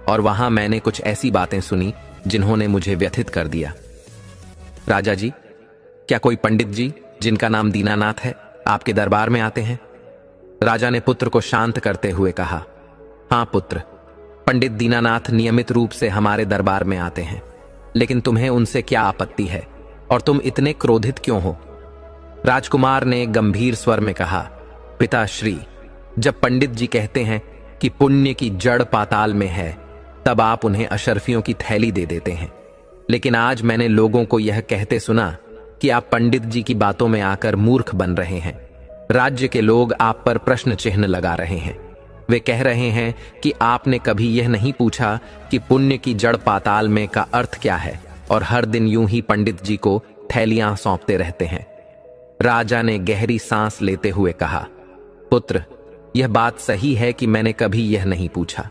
और वहां मैंने कुछ ऐसी बातें सुनी जिन्होंने मुझे व्यथित कर दिया। राजा जी, क्या कोई पंडित जी जिनका नाम दीनानाथ है आपके दरबार में आते हैं? राजा ने पुत्र को शांत करते हुए कहा, हां पुत्र, पंडित दीनानाथ नियमित रूप से हमारे दरबार में आते हैं, लेकिन तुम्हें उनसे क्या आपत्ति है और तुम इतने क्रोधित क्यों हो? राजकुमार ने गंभीर स्वर में कहा, पिताश्री, जब पंडित जी कहते हैं कि पुण्य की जड़ पाताल में है, तब आप उन्हें अशर्फियों की थैली दे देते हैं। लेकिन आज मैंने लोगों को यह कहते सुना कि आप पंडित जी की बातों में आकर मूर्ख बन रहे हैं। राज्य के लोग आप पर प्रश्न चिन्ह लगा रहे हैं। वे कह रहे हैं कि आपने कभी यह नहीं पूछा कि पुण्य की जड़ पाताल में का अर्थ क्या है, और हर दिन यूं ही पंडित जी को थैलियां सौंपते रहते हैं। राजा ने गहरी सांस लेते हुए कहा, पुत्र, यह बात सही है कि मैंने कभी यह नहीं पूछा,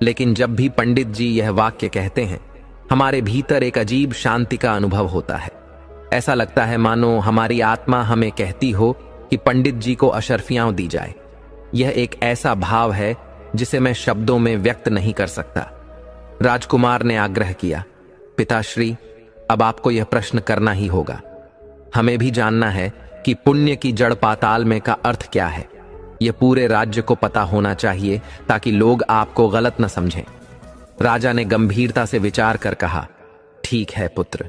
लेकिन जब भी पंडित जी यह वाक्य कहते हैं, हमारे भीतर एक अजीब शांति का अनुभव होता है। ऐसा लगता है मानो हमारी आत्मा हमें कहती हो कि पंडित जी को अशर्फियां दी जाए। यह एक ऐसा भाव है जिसे मैं शब्दों में व्यक्त नहीं कर सकता। राजकुमार ने आग्रह किया, पिताश्री, अब आपको यह प्रश्न करना ही होगा। हमें भी जानना है कि पुण्य की जड़ पाताल में का अर्थ क्या है। यह पूरे राज्य को पता होना चाहिए ताकि लोग आपको गलत न समझें। राजा ने गंभीरता से विचार कर कहा, ठीक है पुत्र,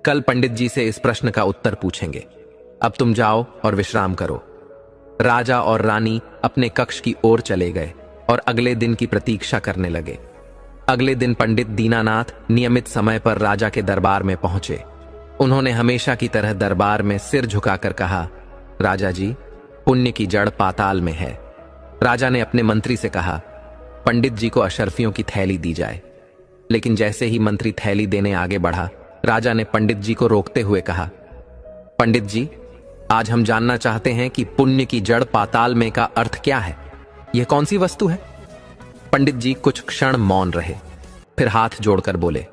कल पंडित जी से इस प्रश्न का उत्तर पूछेंगे। अब तुम जाओ और विश्राम करो। राजा और रानी अपने कक्ष की ओर चले गए और अगले दिन की प्रतीक्षा करने लगे। अगले दिन पंडित दीनानाथ नियमित समय पर राजा के दरबार में पहुंचे। उन्होंने हमेशा की तरह दरबार में सिर झुकाकर कहा, राजा जी, पुण्य की जड़ पाताल में है। राजा ने अपने मंत्री से कहा, पंडित जी को अशर्फियों की थैली दी जाए। लेकिन जैसे ही मंत्री थैली देने आगे बढ़ा, राजा ने पंडित जी को रोकते हुए कहा, पंडित जी, आज हम जानना चाहते हैं कि पुण्य की जड़ पाताल में का अर्थ क्या है। यह कौन सी वस्तु है? पंडित जी कुछ क्षण मौन रहे, फिर हाथ जोड़कर बोले,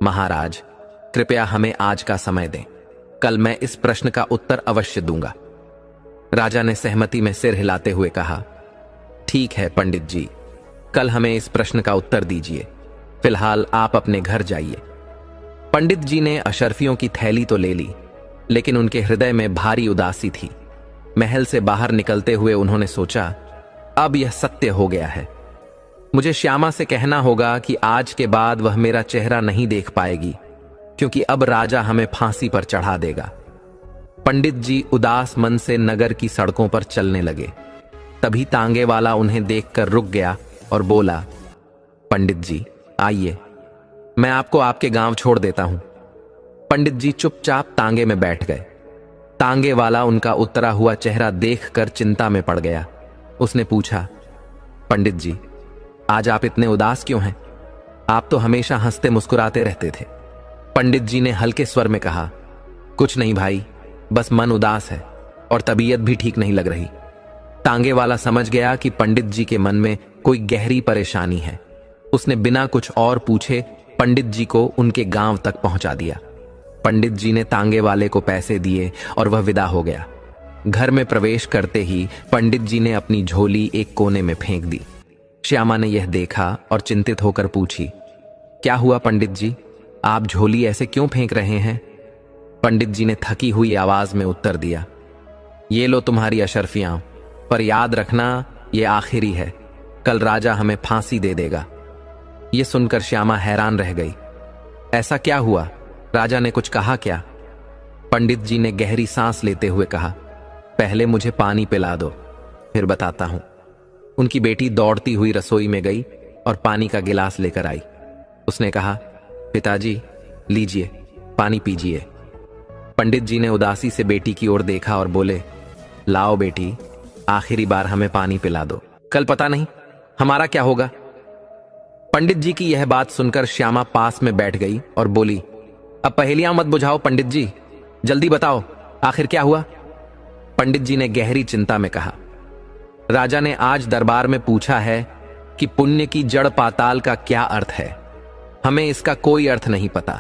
महाराज, कृपया हमें आज का समय दें। कल मैं इस प्रश्न का उत्तर अवश्य दूंगा। राजा ने सहमति में सिर हिलाते हुए कहा, ठीक है पंडित जी, कल हमें इस प्रश्न का उत्तर दीजिए। फिलहाल आप अपने घर जाइए। पंडित जी ने अशर्फियों की थैली तो ले ली, लेकिन उनके हृदय में भारी उदासी थी। महल से बाहर निकलते हुए उन्होंने सोचा, अब यह सत्य हो गया है। मुझे श्यामा से कहना होगा कि आज के बाद वह मेरा चेहरा नहीं देख पाएगी, क्योंकि अब राजा हमें फांसी पर चढ़ा देगा। पंडित जी उदास मन से नगर की सड़कों पर चलने लगे। तभी तांगे वाला उन्हें देखकर रुक गया और बोला, पंडित जी आइए, मैं आपको आपके गांव छोड़ देता हूं। पंडित जी चुपचाप तांगे में बैठ गए। तांगे वाला उनका उतरा हुआ चेहरा देखकर चिंता में पड़ गया। उसने पूछा, पंडित जी, आज आप इतने उदास क्यों हैं? आप तो हमेशा हंसते मुस्कुराते रहते थे। पंडित जी ने हल्के स्वर में कहा, कुछ नहीं भाई, बस मन उदास है और तबीयत भी ठीक नहीं लग रही। तांगे वाला समझ गया कि पंडित जी के मन में कोई गहरी परेशानी है। उसने बिना कुछ और पूछे पंडित जी को उनके गांव तक पहुंचा दिया। पंडित जी ने तांगे वाले को पैसे दिए और वह विदा हो गया। घर में प्रवेश करते ही पंडित जी ने अपनी झोली एक कोने में फेंक दी। श्यामा ने यह देखा और चिंतित होकर पूछी, क्या हुआ पंडित जी, आप झोली ऐसे क्यों फेंक रहे हैं? पंडित जी ने थकी हुई आवाज में उत्तर दिया, ये लो तुम्हारी अशर्फियां, पर याद रखना ये आखिरी है। कल राजा हमें फांसी दे देगा। यह सुनकर श्यामा हैरान रह गई। ऐसा क्या हुआ? राजा ने कुछ कहा क्या? पंडित जी ने गहरी सांस लेते हुए कहा, पहले मुझे पानी पिला दो, फिर बताता हूं। उनकी बेटी दौड़ती हुई रसोई में गई और पानी का गिलास लेकर आई। उसने कहा, पिताजी लीजिए, पानी पीजिए। पंडित जी ने उदासी से बेटी की ओर देखा और बोले, लाओ बेटी, आखिरी बार हमें पानी पिला दो, कल पता नहीं हमारा क्या होगा। पंडित जी की यह बात सुनकर श्यामा पास में बैठ गई और बोली, अब पहेलियां मत बुझाओ पंडित जी, जल्दी बताओ आखिर क्या हुआ। पंडित जी ने गहरी चिंता में कहा, राजा ने आज दरबार में पूछा है कि पुण्य की जड़ पाताल का क्या अर्थ है। हमें इसका कोई अर्थ नहीं पता।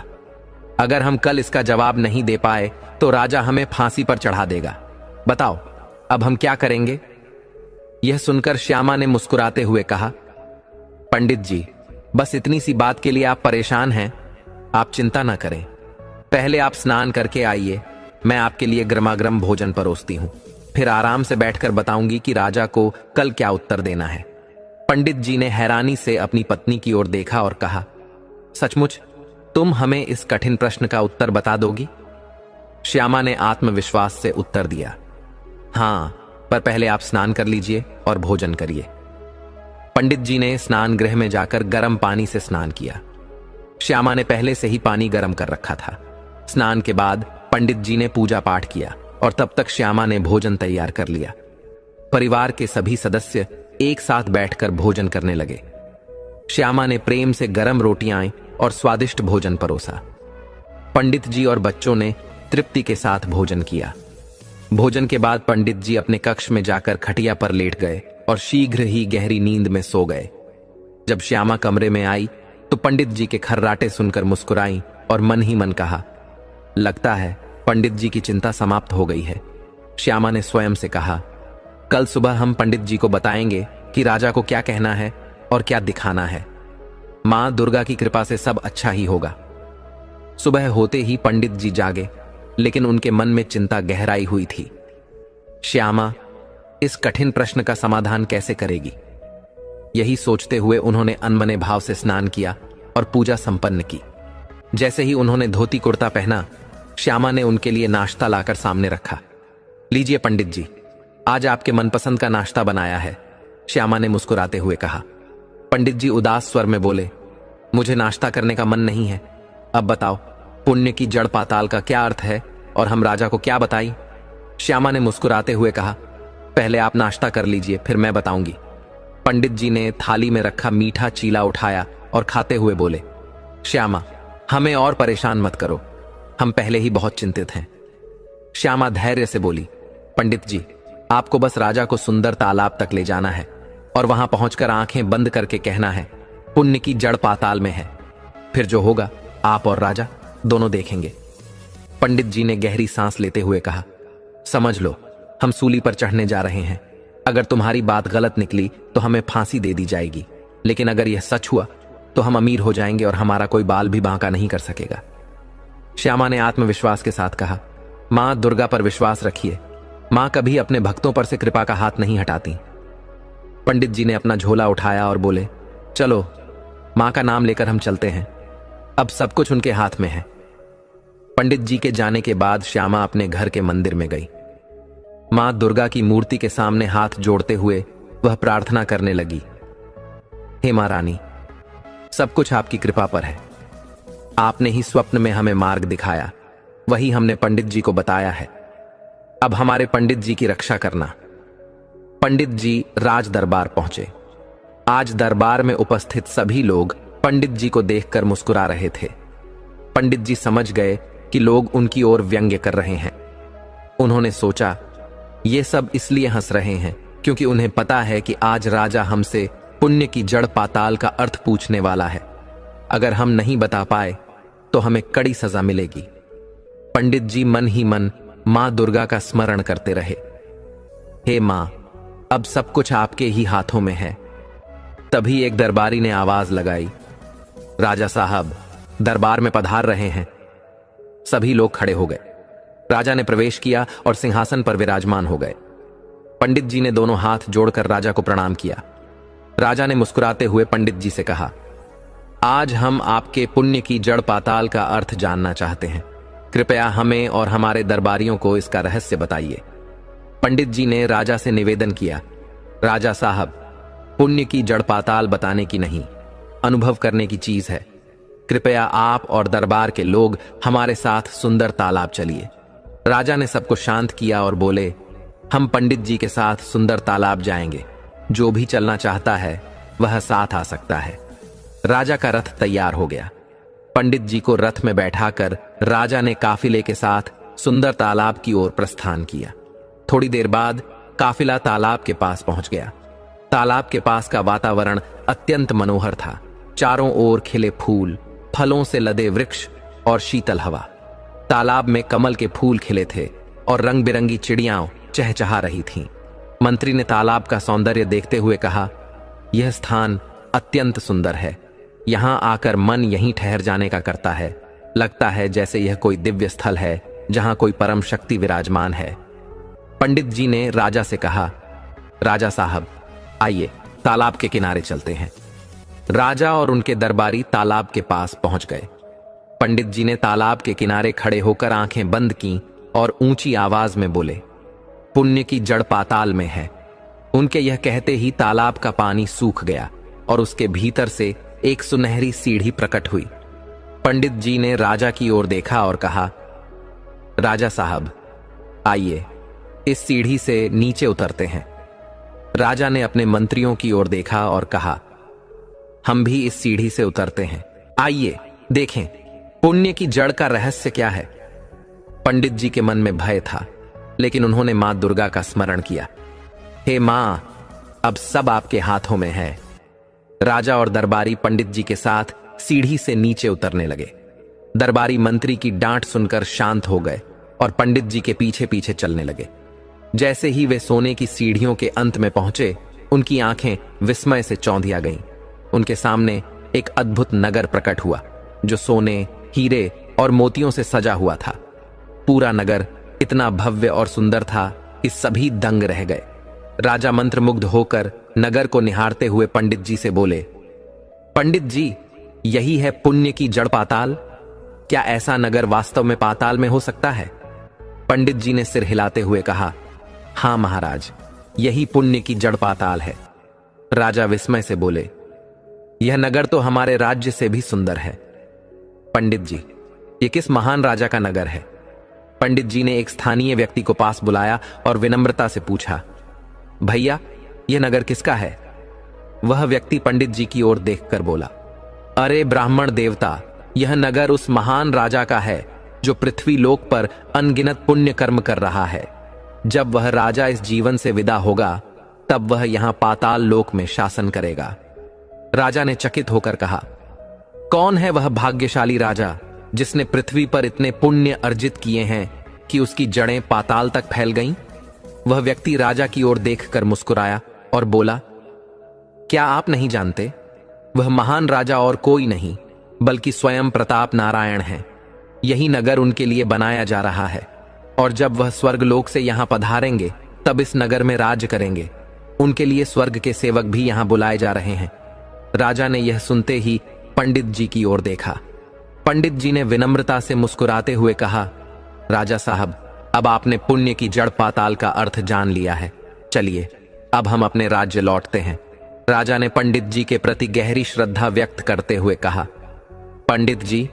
अगर हम कल इसका जवाब नहीं दे पाए तो राजा हमें फांसी पर चढ़ा देगा। बताओ अब हम क्या करेंगे? यह सुनकर श्यामा ने मुस्कुराते हुए कहा, पंडित जी, बस इतनी सी बात के लिए आप परेशान हैं? आप चिंता ना करें, पहले आप स्नान करके आइए, मैं आपके लिए गर्मागर्म भोजन परोसती हूं, फिर आराम से बैठकर बताऊंगी कि राजा को कल क्या उत्तर देना है। पंडित जी ने हैरानी से अपनी पत्नी की ओर देखा और कहा, सचमुच तुम हमें इस कठिन प्रश्न का उत्तर बता दोगी? श्यामा ने आत्मविश्वास से उत्तर दिया, हां, पर पहले आप स्नान कर लीजिए और भोजन करिए। पंडित जी ने स्नान गृह में जाकर गर्म पानी से स्नान किया। श्यामा ने पहले से ही पानी गर्म कर रखा था। स्नान के बाद पंडित जी ने पूजा पाठ किया और तब तक श्यामा ने भोजन तैयार कर लिया। परिवार के सभी सदस्य एक साथ बैठकर भोजन करने लगे। श्यामा ने प्रेम से गर्म रोटियां और स्वादिष्ट भोजन परोसा। पंडित जी और बच्चों ने तृप्ति के साथ भोजन किया। भोजन के बाद पंडित जी अपने कक्ष में जाकर खटिया पर लेट गए और शीघ्र ही गहरी नींद में सो गए। जब श्यामा कमरे में आई तो पंडित जी के खर्राटे सुनकर मुस्कुराई और मन ही मन कहा, लगता है पंडित जी की चिंता समाप्त हो गई है। श्यामा ने स्वयं से कहा, कल सुबह हम पंडित जी को बताएंगे कि राजा को क्या कहना है और क्या दिखाना है। मां दुर्गा की कृपा से सब अच्छा ही होगा। सुबह होते ही पंडित जी जागे, लेकिन उनके मन में चिंता गहराई हुई थी। श्यामा इस कठिन प्रश्न का समाधान कैसे करेगी? यही सोचते हुए उन्होंने अनमने भाव से स्नान किया और पूजा संपन्न की। जैसे ही उन्होंने धोती कुर्ता पहना, श्यामा ने उनके लिए नाश्ता लाकर सामने रखा। लीजिए पंडित जी, आज आपके मनपसंद का नाश्ता बनाया है, श्यामा ने मुस्कुराते हुए कहा। पंडित जी उदास स्वर में बोले, मुझे नाश्ता करने का मन नहीं है। अब बताओ पुण्य की जड़ पाताल का क्या अर्थ है और हम राजा को क्या बताई? श्यामा ने मुस्कुराते हुए कहा, पहले आप नाश्ता कर लीजिए, फिर मैं बताऊंगी। पंडित जी ने थाली में रखा मीठा चीला उठाया और खाते हुए बोले, श्यामा, हमें और परेशान मत करो, हम पहले ही बहुत चिंतित हैं। श्यामा धैर्य से बोली, पंडित जी, आपको बस राजा को सुंदर तालाब तक ले जाना है और वहां पहुंचकर आंखें बंद करके कहना है, पुण्य की जड़ पाताल में है। फिर जो होगा आप और राजा दोनों देखेंगे। पंडित जी ने गहरी सांस लेते हुए कहा, समझ लो, हम सूली पर चढ़ने जा रहे हैं। अगर तुम्हारी बात गलत निकली तो हमें फांसी दे दी जाएगी, लेकिन अगर यह सच हुआ तो हम अमीर हो जाएंगे और हमारा कोई बाल भी बांका नहीं कर सकेगा। श्यामा ने आत्मविश्वास के साथ कहा, मां दुर्गा पर विश्वास रखिए, मां कभी अपने भक्तों पर से कृपा का हाथ नहीं हटाती। पंडित जी ने अपना झोला उठाया और बोले, चलो, मां का नाम लेकर हम चलते हैं, अब सब कुछ उनके हाथ में है। पंडित जी के जाने के बाद श्यामा अपने घर के मंदिर में गई। मां दुर्गा की मूर्ति के सामने हाथ जोड़ते हुए वह प्रार्थना करने लगी, हे मां रानी, सब कुछ आपकी कृपा पर है। आपने ही स्वप्न में हमें मार्ग दिखाया, वही हमने पंडित जी को बताया है। अब हमारे पंडित जी की रक्षा करना। पंडित जी राज दरबार पहुंचे। आज दरबार में उपस्थित सभी लोग पंडित जी को देखकर मुस्कुरा रहे थे। पंडित जी समझ गए कि लोग उनकी ओर व्यंग्य कर रहे हैं। उन्होंने सोचा, ये सब इसलिए हंस रहे हैं क्योंकि उन्हें पता है कि आज राजा हमसे पुण्य की जड़ पाताल का अर्थ पूछने वाला है। अगर हम नहीं बता पाए तो हमें कड़ी सजा मिलेगी। पंडित जी मन ही मन मां दुर्गा का स्मरण करते रहे, हे मां, अब सब कुछ आपके ही हाथों में है। तभी एक दरबारी ने आवाज लगाई, राजा साहब दरबार में पधार रहे हैं। सभी लोग खड़े हो गए। राजा ने प्रवेश किया और सिंहासन पर विराजमान हो गए। पंडित जी ने दोनों हाथ जोड़कर राजा को प्रणाम किया। राजा ने मुस्कुराते हुए पंडित जी से कहा, आज हम आपके पुण्य की जड़ पाताल का अर्थ जानना चाहते हैं। कृपया हमें और हमारे दरबारियों को इसका रहस्य बताइए। पंडित जी ने राजा से निवेदन किया, राजा साहब, पुण्य की जड़ पाताल बताने की नहीं, अनुभव करने की चीज है। कृपया आप और दरबार के लोग हमारे साथ सुंदर तालाब चलिए। राजा ने सबको शांत किया और बोले, हम पंडित जी के साथ सुंदर तालाब जाएंगे। जो भी चलना चाहता है वह साथ आ सकता है। राजा का रथ तैयार हो गया। पंडित जी को रथ में बैठाकर राजा ने काफिले के साथ सुंदर तालाब की ओर प्रस्थान किया। थोड़ी देर बाद काफिला तालाब के पास पहुंच गया। तालाब के पास का वातावरण अत्यंत मनोहर था। चारों ओर खिले फूल, फलों से लदे वृक्ष और शीतल हवा। तालाब में कमल के फूल खिले थे और रंग बिरंगी चिड़ियां चहचहा रही थीं। मंत्री ने तालाब का सौंदर्य देखते हुए कहा, यह स्थान अत्यंत सुंदर है। यहां आकर मन यहीं ठहर जाने का करता है। लगता है जैसे यह कोई दिव्य स्थल है जहां कोई परम शक्ति विराजमान है। पंडित जी ने राजा से कहा, राजा साहब, आइए तालाब के किनारे चलते हैं। राजा और उनके दरबारी तालाब के पास पहुंच गए। पंडित जी ने तालाब के किनारे खड़े होकर आंखें बंद की और ऊंची आवाज में बोले, पुण्य की जड़ पाताल में है। उनके यह कहते ही तालाब का पानी सूख गया और उसके भीतर से एक सुनहरी सीढ़ी प्रकट हुई। पंडित जी ने राजा की ओर देखा और कहा, राजा साहब, आइए इस सीढ़ी से नीचे उतरते हैं। राजा ने अपने मंत्रियों की ओर देखा और कहा, हम भी इस सीढ़ी से उतरते हैं। आइए देखें पुण्य की जड़ का रहस्य क्या है। पंडित जी के मन में भय था, लेकिन उन्होंने मां दुर्गा का स्मरण किया। हे मां, अब सब आपके हाथों में है। राजा और दरबारी पंडित जी के साथ सीढ़ी से नीचे उतरने लगे। दरबारी मंत्री की डांट सुनकर शांत हो गए और पंडित जी के पीछे पीछे चलने लगे। जैसे ही वे सोने की सीढ़ियों के अंत में पहुंचे, उनकी आंखें विस्मय से चौंधिया गईं। उनके सामने एक अद्भुत नगर प्रकट हुआ जो सोने, हीरे और मोतियों से सजा हुआ था। पूरा नगर इतना भव्य और सुंदर था कि सभी दंग रह गए। राजा मंत्रमुग्ध होकर नगर को निहारते हुए पंडित जी से बोले, पंडित जी, यही है पुण्य की जड़ पाताल? क्या ऐसा नगर वास्तव में पाताल में हो सकता है? पंडित जी ने सिर हिलाते हुए कहा, हां महाराज, यही पुण्य की जड़ पाताल है। राजा विस्मय से बोले, यह नगर तो हमारे राज्य से भी सुंदर है। पंडित जी, ये किस महान राजा का नगर है? पंडित जी ने एक स्थानीय व्यक्ति को पास बुलाया और विनम्रता से पूछा, भैया, यह नगर किसका है? वह व्यक्ति पंडित जी की ओर देखकर बोला, अरे ब्राह्मण देवता, यह नगर उस महान राजा का है जो पृथ्वी लोक पर अनगिनत पुण्य कर्म कर रहा है। जब वह राजा इस जीवन से विदा होगा तब वह यहां पाताल लोक में शासन करेगा। राजा ने चकित होकर कहा, कौन है वह भाग्यशाली राजा जिसने पृथ्वी पर इतने पुण्य अर्जित किए हैं कि उसकी जड़ें पाताल तक फैल गईं? वह व्यक्ति राजा की ओर देखकर मुस्कुराया और बोला, क्या आप नहीं जानते? वह महान राजा और कोई नहीं बल्कि स्वयं प्रताप नारायण हैं। यही नगर उनके लिए बनाया जा रहा है और जब वह स्वर्गलोक से यहां पधारेंगे तब इस नगर में राज करेंगे। उनके लिए स्वर्ग के सेवक भी यहां बुलाए जा रहे हैं। राजा ने यह सुनते ही पंडित जी की ओर देखा। पंडित जी ने विनम्रता से मुस्कुराते हुए कहा, राजा साहब, अब आपने पुण्य की जड़ पाताल का अर्थ जान लिया है। चलिए अब हम अपने राज्य लौटते हैं। राजा ने पंडित जी के प्रति गहरी श्रद्धा व्यक्त करते हुए कहा, पंडित जी,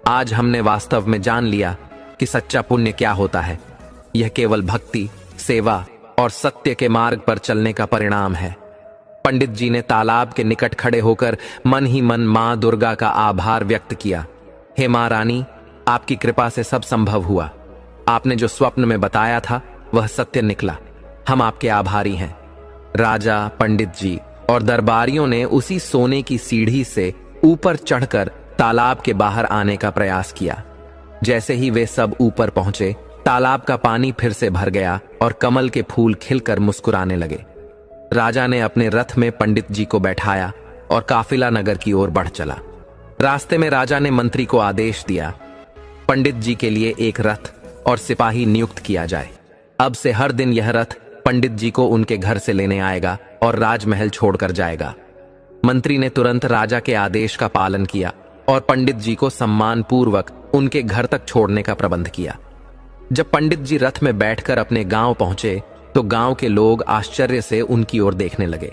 आज हमने वास्तव में जान लिया कि सच्चा पुण्य क्या होता है। यह केवल भक्ति, सेवा और सत्य के मार्ग पर चलने का परिणाम है। पंडित जी ने तालाब के निकट खड़े होकर मन ही मन मां दुर्गा का आभार व्यक्त किया। हे मां रानी, आपकी कृपा से सब संभव हुआ। आपने जो स्वप्न में बताया था वह सत्य निकला। हम आपके आभारी हैं। राजा, पंडित जी और दरबारियों ने उसी सोने की सीढ़ी से ऊपर चढ़कर तालाब के बाहर आने का प्रयास किया। जैसे ही वे सब ऊपर पहुंचे, तालाब का पानी फिर से भर गया और कमल के फूल खिलकर मुस्कुराने लगे। राजा ने अपने रथ में पंडित जी को बैठाया और काफिला नगर की ओर बढ़ चला। रास्ते में राजा ने मंत्री को आदेश दिया, पंडित जी के लिए एक रथ और सिपाही नियुक्त किया जाए। अब से हर दिन यह रथ पंडित जी को उनके घर से लेने आएगा और राजमहल छोड़कर जाएगा। मंत्री ने तुरंत राजा के आदेश का पालन किया और पंडित जी को सम्मान पूर्वक उनके घर तक छोड़ने का प्रबंध किया। जब पंडित जी रथ में बैठकर अपने गांव पहुंचे तो गांव के लोग आश्चर्य से उनकी ओर देखने लगे।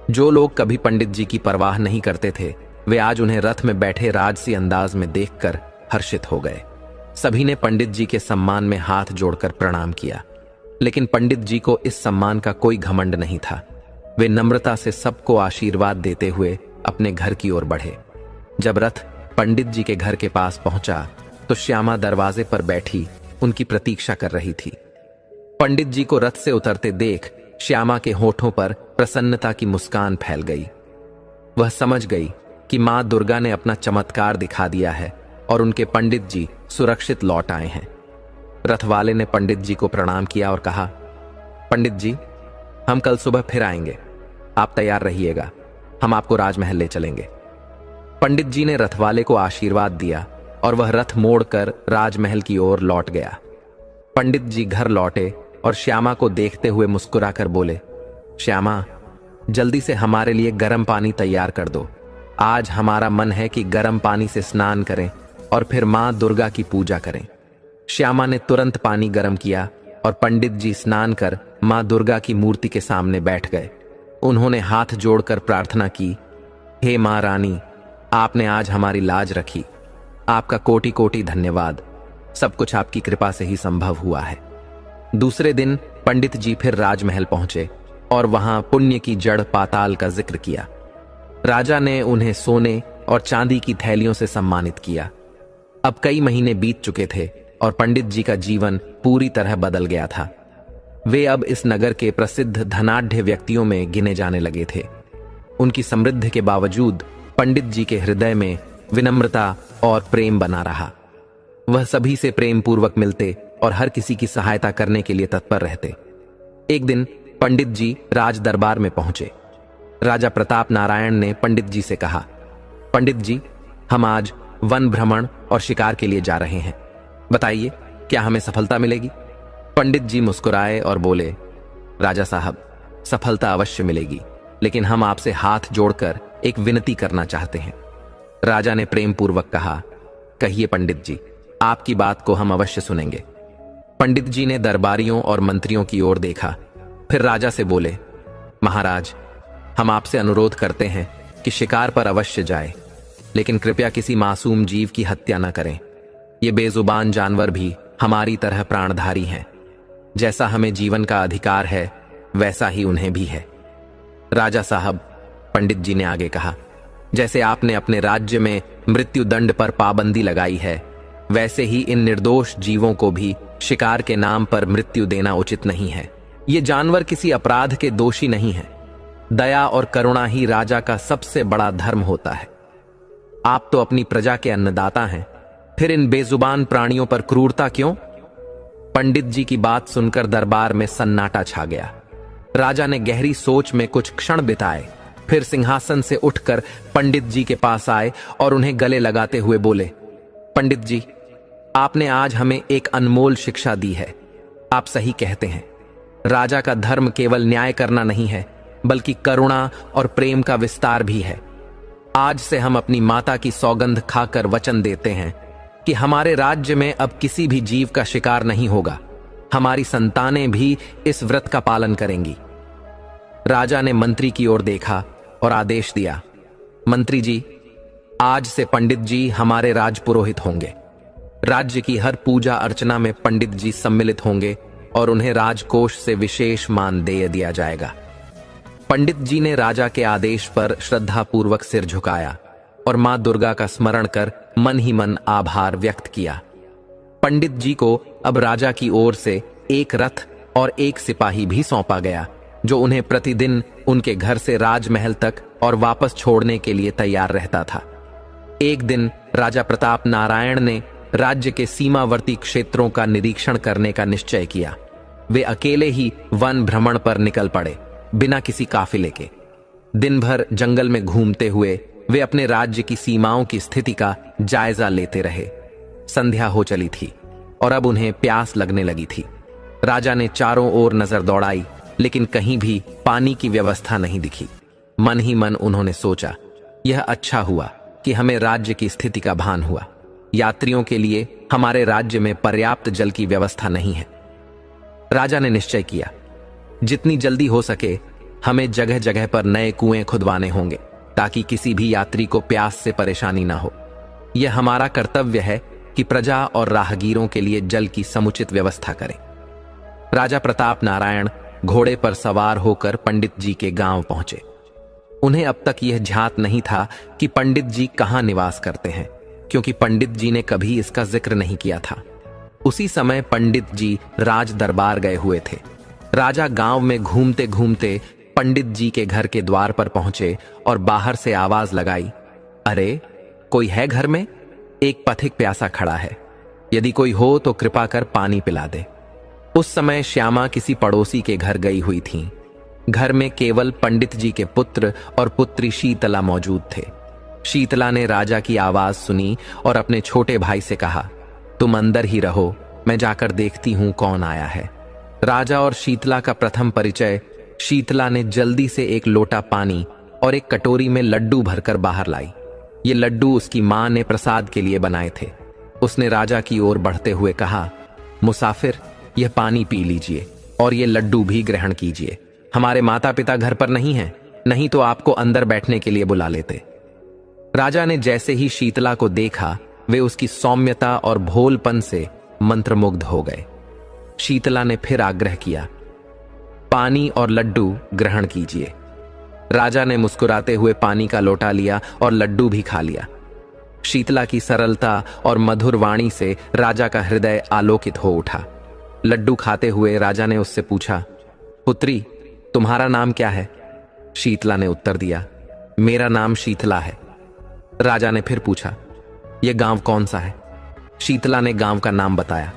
जो लोग कभी पंडित जी की परवाह नहीं करते थे, वे आज उन्हें रथ में बैठे राजसी अंदाज में देखकर हर्षित हो गए। सभी ने पंडित जी के सम्मान में हाथ जोड़कर प्रणाम किया, लेकिन पंडित जी को इस सम्मान का कोई घमंड नहीं था। वे नम्रता से सबको आशीर्वाद देते हुए अपने घर की ओर बढ़े। जब रथ पंडित जी के घर के पास पहुंचा तो श्यामा दरवाजे पर बैठी उनकी प्रतीक्षा कर रही थी। पंडित जी को रथ से उतरते देख श्यामा के होठों पर प्रसन्नता की मुस्कान फैल गई। वह समझ गई कि मां दुर्गा ने अपना चमत्कार दिखा दिया है और उनके पंडित जी सुरक्षित लौट आए हैं। रथ वाले ने पंडित जी को प्रणाम किया और कहा, पंडित जी, हम कल सुबह फिर आएंगे। आप तैयार रहिएगा, हम आपको राजमहल ले चलेंगे। पंडित जी ने रथ वाले को आशीर्वाद दिया और वह रथ मोड़कर राजमहल की ओर लौट गया। पंडित जी घर लौटे और श्यामा को देखते हुए मुस्कुराकर बोले, श्यामा, जल्दी से हमारे लिए गर्म पानी तैयार कर दो। आज हमारा मन है कि गर्म पानी से स्नान करें और फिर मां दुर्गा की पूजा करें। श्यामा ने तुरंत पानी गर्म किया और पंडित जी स्नान कर मां दुर्गा की मूर्ति के सामने बैठ गए। उन्होंने हाथ जोड़कर प्रार्थना की, हे मां रानी, आपने आज हमारी लाज रखी। आपका कोटि कोटि धन्यवाद। सब कुछ आपकी कृपा से ही संभव हुआ है। दूसरे दिन पंडित जी फिर राजमहल पहुंचे और वहां पुण्य की जड़ पाताल का जिक्र किया। राजा ने उन्हें सोने और चांदी की थैलियों से सम्मानित किया। अब कई महीने बीत चुके थे और पंडित जी का जीवन पूरी तरह बदल गया था। वे अब इस नगर के प्रसिद्ध धनाढ्य व्यक्तियों में गिने जाने लगे थे। उनकी समृद्धि के बावजूद पंडित जी के हृदय में विनम्रता और प्रेम बना रहा। वह सभी से प्रेम पूर्वक मिलते और हर किसी की सहायता करने के लिए तत्पर रहते। एक दिन पंडित जी राज दरबार में पहुंचे। राजा प्रताप नारायण ने पंडित जी से कहा, पंडित जी, हम आज वन भ्रमण और शिकार के लिए जा रहे हैं। बताइए, क्या हमें सफलता मिलेगी? पंडित जी मुस्कुराए और बोले, राजा साहब, सफलता अवश्य मिलेगी, लेकिन हम आपसे हाथ जोड़कर एक विनती करना चाहते हैं। राजा ने प्रेम पूर्वक कहा, कहिए पंडित जी, आपकी बात को हम अवश्य सुनेंगे। पंडित जी ने दरबारियों और मंत्रियों की ओर देखा, फिर राजा से बोले, महाराज, हम आपसे अनुरोध करते हैं कि शिकार पर अवश्य जाए, लेकिन कृपया किसी मासूम जीव की हत्या न करें। ये बेजुबान जानवर भी हमारी तरह प्राणधारी हैं। जैसा हमें जीवन का अधिकार है वैसा ही उन्हें भी है। राजा साहब, पंडित जी ने आगे कहा, जैसे आपने अपने राज्य में मृत्यु दंड पर पाबंदी लगाई है, वैसे ही इन निर्दोष जीवों को भी शिकार के नाम पर मृत्यु देना उचित नहीं है। ये जानवर किसी अपराध के दोषी नहीं है। दया और करुणा ही राजा का सबसे बड़ा धर्म होता है। आप तो अपनी प्रजा के अन्नदाता हैं, फिर इन बेजुबान प्राणियों पर क्रूरता क्यों? पंडित जी की बात सुनकर दरबार में सन्नाटा छा गया। राजा ने गहरी सोच में कुछ क्षण बिताए, फिर सिंहासन से उठकर पंडित जी के पास आए और उन्हें गले लगाते हुए बोले, पंडित जी, आपने आज हमें एक अनमोल शिक्षा दी है। आप सही कहते हैं। राजा का धर्म केवल न्याय करना नहीं है, बल्कि करुणा और प्रेम का विस्तार भी है। आज से हम अपनी माता की सौगंध खाकर वचन देते हैं कि हमारे राज्य में अब किसी भी जीव का शिकार नहीं होगा। हमारी संतानें भी इस व्रत का पालन करेंगी। राजा ने मंत्री की ओर देखा और आदेश दिया, मंत्री जी, आज से पंडित जी हमारे राजपुरोहित होंगे। राज्य की हर पूजा अर्चना में पंडित जी सम्मिलित होंगे और उन्हें राजकोष से विशेष मानदेय दिया जाएगा। पंडित जी ने राजा के आदेश पर श्रद्धापूर्वक सिर झुकाया और मां दुर्गा का स्मरण कर मन ही मन आभार व्यक्त किया। पंडित जी को अब राजा की ओर से एक रथ और एक सिपाही भी सौंपा गया, जो उन्हें प्रतिदिन उनके घर से राजमहल तक और वापस छोड़ने के लिए तैयार रहता था। एक दिन राजा प्रताप नारायण ने राज्य के सीमावर्ती क्षेत्रों का निरीक्षण करने का निश्चय किया। वे अकेले ही वन भ्रमण पर निकल पड़े, बिना किसी काफिले के। दिन भर जंगल में घूमते हुए वे अपने राज्य की सीमाओं की स्थिति का जायजा लेते रहे। संध्या हो चली थी और अब उन्हें प्यास लगने लगी थी। राजा ने चारों ओर नजर दौड़ाई, लेकिन कहीं भी पानी की व्यवस्था नहीं दिखी। मन ही मन उन्होंने सोचा, यह अच्छा हुआ कि हमें राज्य की स्थिति का भान हुआ। यात्रियों के लिए हमारे राज्य में पर्याप्त जल की व्यवस्था नहीं है। राजा ने निश्चय किया, जितनी जल्दी हो सके हमें जगह जगह पर नए कुएं खुदवाने होंगे, ताकि किसी भी यात्री को प्यास से परेशानी ना हो। यह हमारा कर्तव्य है कि प्रजा और राहगीरों के लिए जल की समुचित व्यवस्था करें। राजा प्रताप नारायण घोड़े पर सवार होकर पंडित जी के गांव पहुंचे। उन्हें अब तक यह ध्यात नहीं था कि पंडित जी कहां निवास करते हैं, क्योंकि पंडित जी ने कभी इसका जिक्र नहीं किया था। उसी समय पंडित जी राज दरबार गए हुए थे। राजा गांव में घूमते घूमते पंडित जी के घर के द्वार पर पहुंचे और बाहर से आवाज लगाई, अरे कोई है घर में? एक पथिक प्यासा खड़ा है, यदि कोई हो तो कृपा कर पानी पिला दे। उस समय श्यामा किसी पड़ोसी के घर गई हुई थीं। घर में केवल पंडित जी के पुत्र और पुत्री शीतला मौजूद थे। शीतला ने राजा की आवाज सुनी और अपने छोटे भाई से कहा, तुम अंदर ही रहो, मैं जाकर देखती हूं कौन आया है। राजा और शीतला का प्रथम परिचय। शीतला ने जल्दी से एक लोटा पानी और एक कटोरी में लड्डू भरकर बाहर लाई। ये लड्डू उसकी मां ने प्रसाद के लिए बनाए थे। उसने राजा की ओर बढ़ते हुए कहा, मुसाफिर, यह पानी पी लीजिए और ये लड्डू भी ग्रहण कीजिए। हमारे माता पिता घर पर नहीं हैं, नहीं तो आपको अंदर बैठने के लिए बुला लेते। राजा ने जैसे ही शीतला को देखा, वे उसकी सौम्यता और भोलपन से मंत्रमुग्ध हो गए। शीतला ने फिर आग्रह किया, पानी और लड्डू ग्रहण कीजिए। राजा ने मुस्कुराते हुए पानी का लोटा लिया और लड्डू भी खा लिया। शीतला की सरलता और मधुर वाणी से राजा का हृदय आलोकित हो उठा। लड्डू खाते हुए राजा ने उससे पूछा, पुत्री, तुम्हारा नाम क्या है? शीतला ने उत्तर दिया, मेरा नाम शीतला है। राजा ने फिर पूछा, यह गांव कौन सा है? शीतला ने गांव का नाम बताया।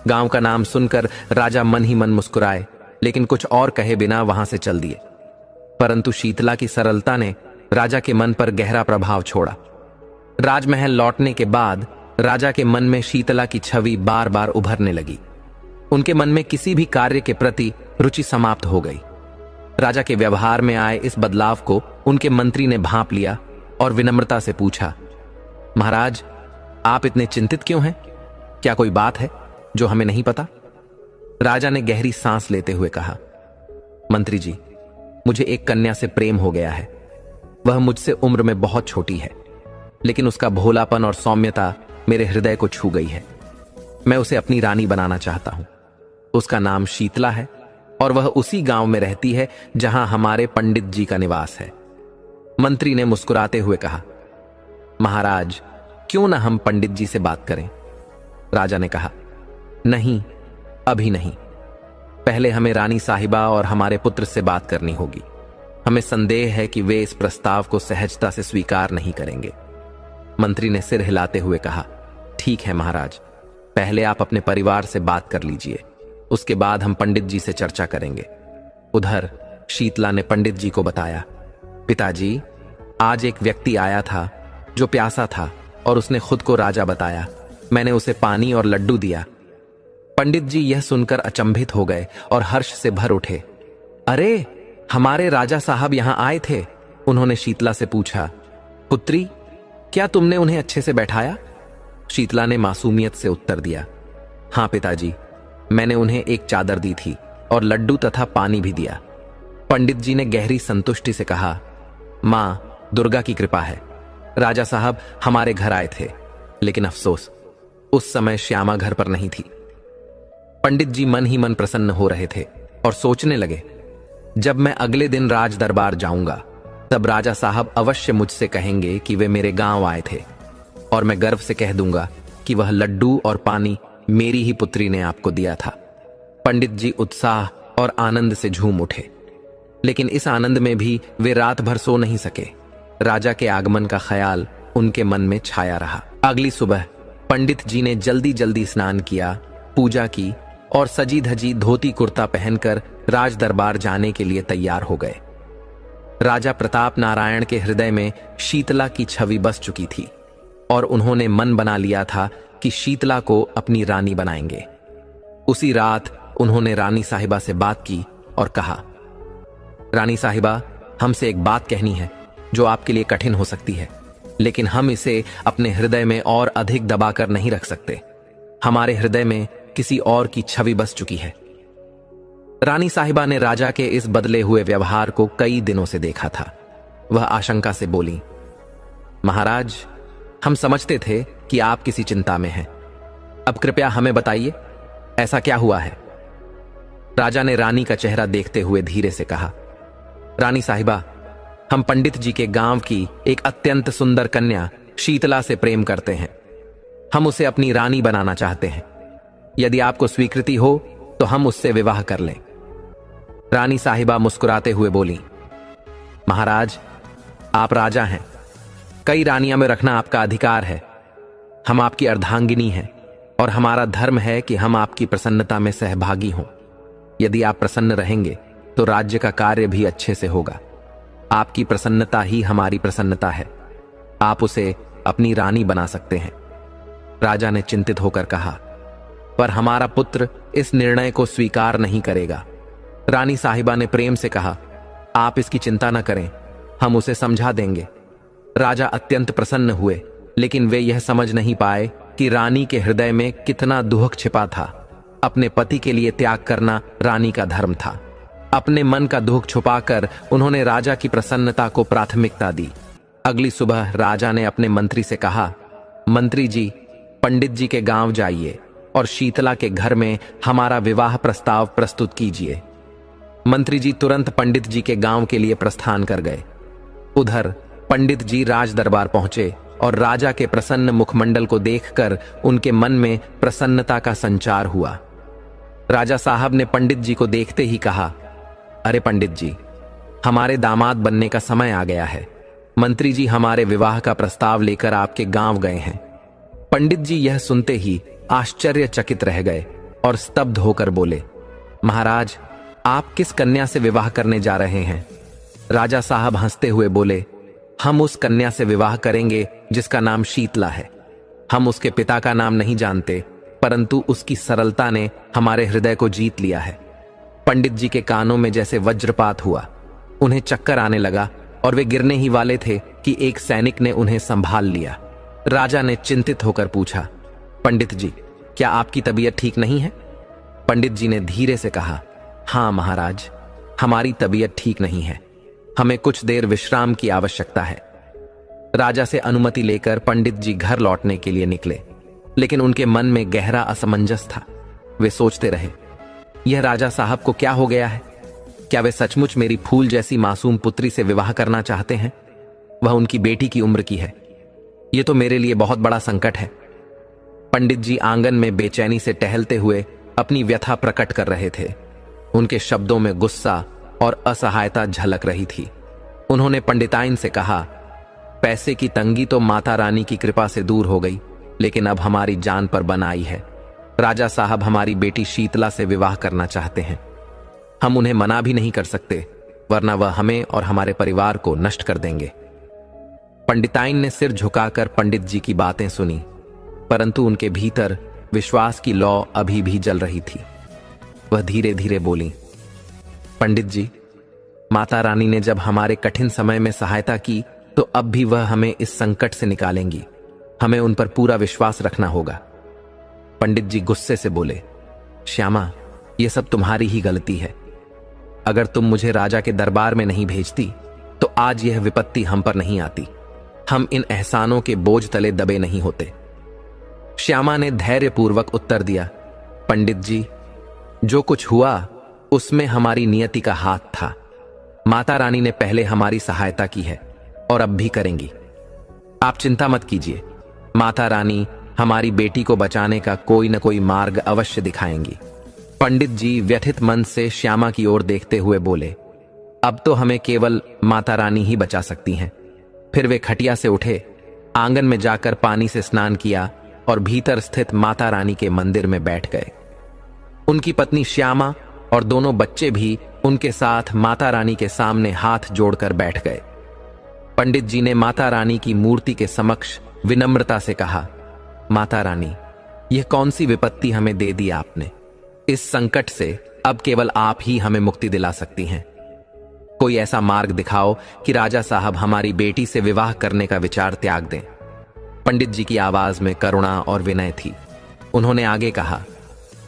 गांव का नाम सुनकर राजा मन ही मन मुस्कुराए, लेकिन कुछ और कहे बिना वहां से चल दिए। परंतु शीतला की सरलता ने राजा के मन पर गहरा प्रभाव छोड़ा। राजमहल लौटने के बाद राजा के मन में शीतला की छवि बार बार उभरने लगी। उनके मन में किसी भी कार्य के प्रति रुचि समाप्त हो गई। राजा के व्यवहार में आए इस बदलाव को उनके मंत्री ने भांप लिया और विनम्रता से पूछा, महाराज, आप इतने चिंतित क्यों हैं? क्या कोई बात है जो हमें नहीं पता? राजा ने गहरी सांस लेते हुए कहा, मंत्री जी, मुझे एक कन्या से प्रेम हो गया है। वह मुझसे उम्र में बहुत छोटी है, लेकिन उसका भोलापन और सौम्यता मेरे हृदय को छू गई है। मैं उसे अपनी रानी बनाना चाहता हूं। उसका नाम शीतला है और वह उसी गांव में रहती है जहां हमारे पंडित जी का निवास है। मंत्री ने मुस्कुराते हुए कहा, महाराज, क्यों ना हम पंडित जी से बात करें? राजा ने कहा, नहीं, अभी नहीं। पहले हमें रानी साहिबा और हमारे पुत्र से बात करनी होगी। हमें संदेह है कि वे इस प्रस्ताव को सहजता से स्वीकार नहीं करेंगे। मंत्री ने सिर हिलाते हुए कहा, ठीक है महाराज, पहले आप अपने परिवार से बात कर लीजिए, उसके बाद हम पंडित जी से चर्चा करेंगे। उधर शीतला ने पंडित जी को बताया, पिताजी, आज एक व्यक्ति आया था जो प्यासा था और उसने खुद को राजा बताया। मैंने उसे पानी और लड्डू दिया। पंडित जी यह सुनकर अचंभित हो गए और हर्ष से भर उठे। अरे, हमारे राजा साहब यहां आए थे? उन्होंने शीतला से पूछा। पुत्री, क्या तुमने उन्हें अच्छे से बैठाया? शीतला ने मासूमियत से उत्तर दिया, हां पिताजी, मैंने उन्हें एक चादर दी थी और लड्डू तथा पानी भी दिया। पंडित जी ने गहरी संतुष्टि से कहा, मां दुर्गा की कृपा है। राजा साहब हमारे घर आए थे, लेकिन अफसोस, उस समय श्यामा घर पर नहीं थी। पंडित जी मन ही मन प्रसन्न हो रहे थे और सोचने लगे, जब मैं अगले दिन राज दरबार जाऊंगा तब राजा साहब अवश्य मुझसे कहेंगे कि वे मेरे गांव आए थे और मैं गर्व से कह दूंगा कि वह लड्डू और पानी मेरी ही पुत्री ने आपको दिया था। पंडित जी उत्साह और आनंद से झूम उठे, लेकिन इस आनंद में भी वे रात भर सो नहीं सके। राजा के आगमन का ख्याल उनके मन में छाया रहा। अगली सुबह पंडित जी ने जल्दी जल्दी स्नान किया, पूजा की और सजी धजी धोती कुर्ता पहनकर राज दरबार जाने के लिए तैयार हो गए। राजा प्रताप नारायण के हृदय में शीतला की छवि बस चुकी थी और उन्होंने मन बना लिया था कि शीतला को अपनी रानी बनाएंगे। उसी रात उन्होंने रानी साहिबा से बात की और कहा, रानी साहिबा, हमसे एक बात कहनी है जो आपके लिए कठिन हो सकती है, लेकिन हम इसे अपने हृदय में और अधिक दबाकर नहीं रख सकते। हमारे हृदय में किसी और की छवि बस चुकी है। रानी साहिबा ने राजा के इस बदले हुए व्यवहार को कई दिनों से देखा था। वह आशंका से बोली, महाराज, हम समझते थे कि आप किसी चिंता में हैं। अब कृपया हमें बताइए, ऐसा क्या हुआ है? राजा ने रानी का चेहरा देखते हुए धीरे से कहा, रानी साहिबा, हम पंडित जी के गांव की एक अत्यंत सुंदर कन्या शीतला से प्रेम करते हैं। हम उसे अपनी रानी बनाना चाहते हैं। यदि आपको स्वीकृति हो तो हम उससे विवाह कर लें। रानी साहिबा मुस्कुराते हुए बोली, महाराज, आप राजा हैं, कई रानियां में रखना आपका अधिकार है। हम आपकी अर्धांगिनी हैं और हमारा धर्म है कि हम आपकी प्रसन्नता में सहभागी हों। यदि आप प्रसन्न रहेंगे तो राज्य का कार्य भी अच्छे से होगा। आपकी प्रसन्नता ही हमारी प्रसन्नता है। आप उसे अपनी रानी बना सकते हैं। राजा ने चिंतित होकर कहा, पर हमारा पुत्र इस निर्णय को स्वीकार नहीं करेगा। रानी साहिबा ने प्रेम से कहा, आप इसकी चिंता न करें, हम उसे समझा देंगे। राजा अत्यंत प्रसन्न हुए, लेकिन वे यह समझ नहीं पाए कि रानी के हृदय में कितना दुख छिपा था। अपने पति के लिए त्याग करना रानी का धर्म था। अपने मन का दुख छुपाकर उन्होंने राजा की प्रसन्नता को प्राथमिकता दी। अगली सुबह राजा ने अपने मंत्री से कहा, मंत्री जी, पंडित जी के गांव जाइए और शीतला के घर में हमारा विवाह प्रस्ताव प्रस्तुत कीजिए। मंत्री जी तुरंत पंडित जी के गांव के लिए प्रस्थान कर गए। उधर पंडित जी राज दरबार पहुंचे और राजा के प्रसन्न मुखमंडल को देखकर उनके मन में प्रसन्नता का संचार हुआ। राजा साहब ने पंडित जी को देखते ही कहा, अरे पंडित जी, हमारे दामाद बनने का समय आ गया है। मंत्री जी हमारे विवाह का प्रस्ताव लेकर आपके गांव गए हैं। पंडित जी यह सुनते ही आश्चर्यचकित रह गए और स्तब्ध होकर बोले, महाराज, आप किस कन्या से विवाह करने जा रहे हैं? राजा साहब हंसते हुए बोले, हम उस कन्या से विवाह करेंगे जिसका नाम शीतला है। हम उसके पिता का नाम नहीं जानते, परंतु उसकी सरलता ने हमारे हृदय को जीत लिया है। पंडित जी के कानों में जैसे वज्रपात हुआ। उन्हें चक्कर आने लगा और वे गिरने ही वाले थे कि एक सैनिक ने उन्हें संभाल लिया। राजा ने चिंतित होकर पूछा, पंडित जी, क्या आपकी तबीयत ठीक नहीं है? पंडित जी ने धीरे से कहा, हां महाराज, हमारी तबीयत ठीक नहीं है। हमें कुछ देर विश्राम की आवश्यकता है। राजा से अनुमति लेकर पंडित जी घर लौटने के लिए निकले। लेकिन उनके मन में गहरा असमंजस था। वे सोचते रहे, यह राजा साहब को क्या हो गया है? क्या वे सचमुच मेरी फूल जैसी मासूम पुत्री से विवाह करना चाहते हैं? वह उनकी बेटी की उम्र की है। यह तो मेरे लिए बहुत बड़ा संकट है। पंडित जी आंगन में बेचैनी से टहलते हुए अपनी व्यथा प्रकट कर रहे थे। उनके शब्दों में गुस्सा और असहायता झलक रही थी। उन्होंने पंडिताइन से कहा, पैसे की तंगी तो माता रानी की कृपा से दूर हो गई, लेकिन अब हमारी जान पर बन आई है। राजा साहब हमारी बेटी शीतला से विवाह करना चाहते हैं। हम उन्हें मना भी नहीं कर सकते, वरना वह हमें और हमारे परिवार को नष्ट कर देंगे। पंडिताइन ने सिर झुकाकर पंडित जी की बातें सुनी, परंतु उनके भीतर विश्वास की लौ अभी भी जल रही थी। वह धीरे धीरे बोली, पंडित जी, माता रानी ने जब हमारे कठिन समय में सहायता की, तो अब भी वह हमें इस संकट से निकालेंगी। हमें उन पर पूरा विश्वास रखना होगा। पंडित जी गुस्से से बोले, श्यामा, यह सब तुम्हारी ही गलती है। अगर तुम मुझे राजा के दरबार में नहीं भेजती, तो आज यह विपत्ति हम पर नहीं आती। हम इन एहसानों के बोझ तले दबे नहीं होते। श्यामा ने धैर्यपूर्वक उत्तर दिया, पंडित जी, जो कुछ हुआ उसमें हमारी नियति का हाथ था। माता रानी ने पहले हमारी सहायता की है और अब भी करेंगी। आप चिंता मत कीजिए। माता रानी हमारी बेटी को बचाने का कोई न कोई मार्ग अवश्य दिखाएंगी। पंडित जी व्यथित मन से श्यामा की ओर देखते हुए बोले, अब तो हमें केवल माता रानी ही बचा सकती हैं। फिर वे खटिया से उठे, आंगन में जाकर पानी से स्नान किया और भीतर स्थित माता रानी के मंदिर में बैठ गए। उनकी पत्नी श्यामा और दोनों बच्चे भी उनके साथ माता रानी के सामने हाथ जोड़कर बैठ गए। पंडित जी ने माता रानी की मूर्ति के समक्ष विनम्रता से कहा, माता रानी, यह कौन सी विपत्ति हमें दे दी आपने? इस संकट से अब केवल आप ही हमें मुक्ति दिला सकती हैं। कोई ऐसा मार्ग दिखाओ कि राजा साहब हमारी बेटी से विवाह करने का विचार त्याग दें। पंडित जी की आवाज में करुणा और विनय थी। उन्होंने आगे कहा,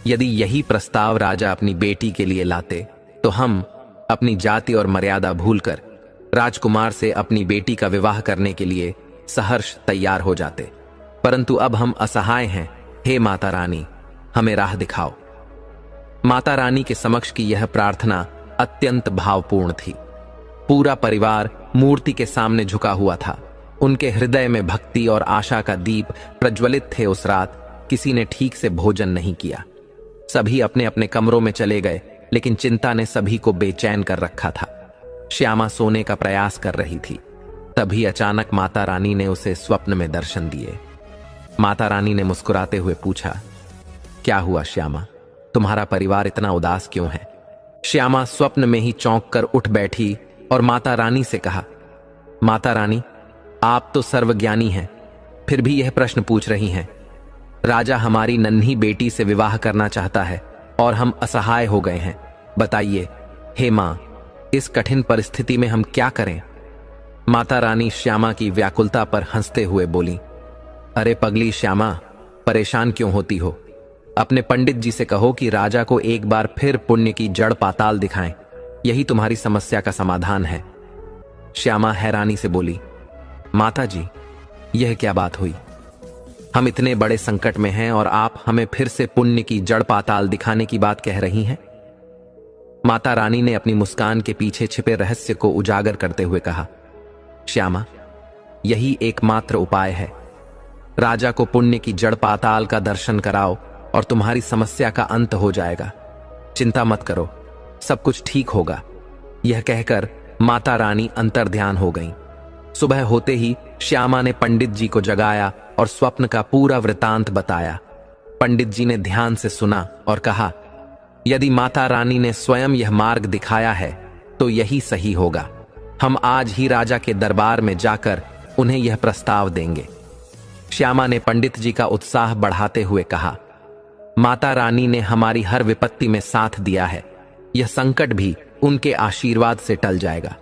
यदि यही प्रस्ताव राजा अपनी बेटी के लिए लाते, तो हम अपनी जाति और मर्यादा भूलकर राजकुमार से अपनी बेटी का विवाह करने के लिए सहर्ष तैयार हो जाते। परंतु अब हम असहाय हैं। हे माता रानी, हमें राह दिखाओ। माता रानी के समक्ष की यह प्रार्थना अत्यंत भावपूर्ण थी। पूरा परिवार मूर्ति के सामने झुका हुआ था। उनके हृदय में भक्ति और आशा का दीप प्रज्वलित थे। उस रात किसी ने ठीक से भोजन नहीं किया। सभी अपने अपने कमरों में चले गए, लेकिन चिंता ने सभी को बेचैन कर रखा था। श्यामा सोने का प्रयास कर रही थी। तभी अचानक माता रानी ने उसे स्वप्न में दर्शन दिए। माता रानी ने मुस्कुराते हुए पूछा, क्या हुआ श्यामा, तुम्हारा परिवार इतना उदास क्यों है? श्यामा स्वप्न में ही चौंक कर उठ बैठी और माता रानी से कहा, माता रानी, आप तो सर्वज्ञानी हैं, फिर भी यह प्रश्न पूछ रही हैं। राजा हमारी नन्ही बेटी से विवाह करना चाहता है और हम असहाय हो गए हैं। बताइए हे मां, इस कठिन परिस्थिति में हम क्या करें? माता रानी श्यामा की व्याकुलता पर हंसते हुए बोली, अरे पगली श्यामा, परेशान क्यों होती हो? अपने पंडित जी से कहो कि राजा को एक बार फिर पुण्य की जड़ पाताल दिखाएं। यही तुम्हारी समस्या का समाधान है। श्यामा हैरानी से बोली, माता जी, यह क्या बात हुई? हम इतने बड़े संकट में हैं और आप हमें फिर से पुण्य की जड़ पाताल दिखाने की बात कह रही हैं? माता रानी ने अपनी मुस्कान के पीछे छिपे रहस्य को उजागर करते हुए कहा, श्यामा, यही एकमात्र उपाय है। राजा को पुण्य की जड़ पाताल का दर्शन कराओ और तुम्हारी समस्या का अंत हो जाएगा। चिंता मत करो, सब कुछ ठीक होगा। यह कहकर माता रानी अंतर्ध्यान हो गईं। सुबह होते ही श्यामा ने पंडित जी को जगाया और स्वप्न का पूरा वृतांत बताया। पंडित जी ने ध्यान से सुना और कहा, यदि माता रानी ने स्वयं यह मार्ग दिखाया है तो यही सही होगा। हम आज ही राजा के दरबार में जाकर उन्हें यह प्रस्ताव देंगे। श्यामा ने पंडित जी का उत्साह बढ़ाते हुए कहा, माता रानी ने हमारी हर विपत्ति में साथ दिया है। यह संकट भी उनके आशीर्वाद से टल जाएगा।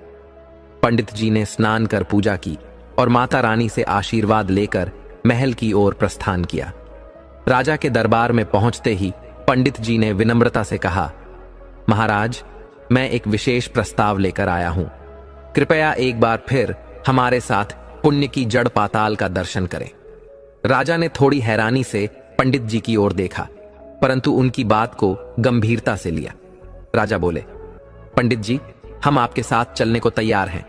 पंडित जी ने स्नान कर पूजा की और माता रानी से आशीर्वाद लेकर महल की ओर प्रस्थान किया। राजा के दरबार में पहुंचते ही पंडित जी ने विनम्रता से कहा, महाराज, मैं एक विशेष प्रस्ताव लेकर आया हूं। कृपया एक बार फिर हमारे साथ पुण्य की जड़ पाताल का दर्शन करें। राजा ने थोड़ी हैरानी से पंडित जी की ओर देखा, परंतु उनकी बात को गंभीरता से लिया। राजा बोले, पंडित जी, हम आपके साथ चलने को तैयार हैं।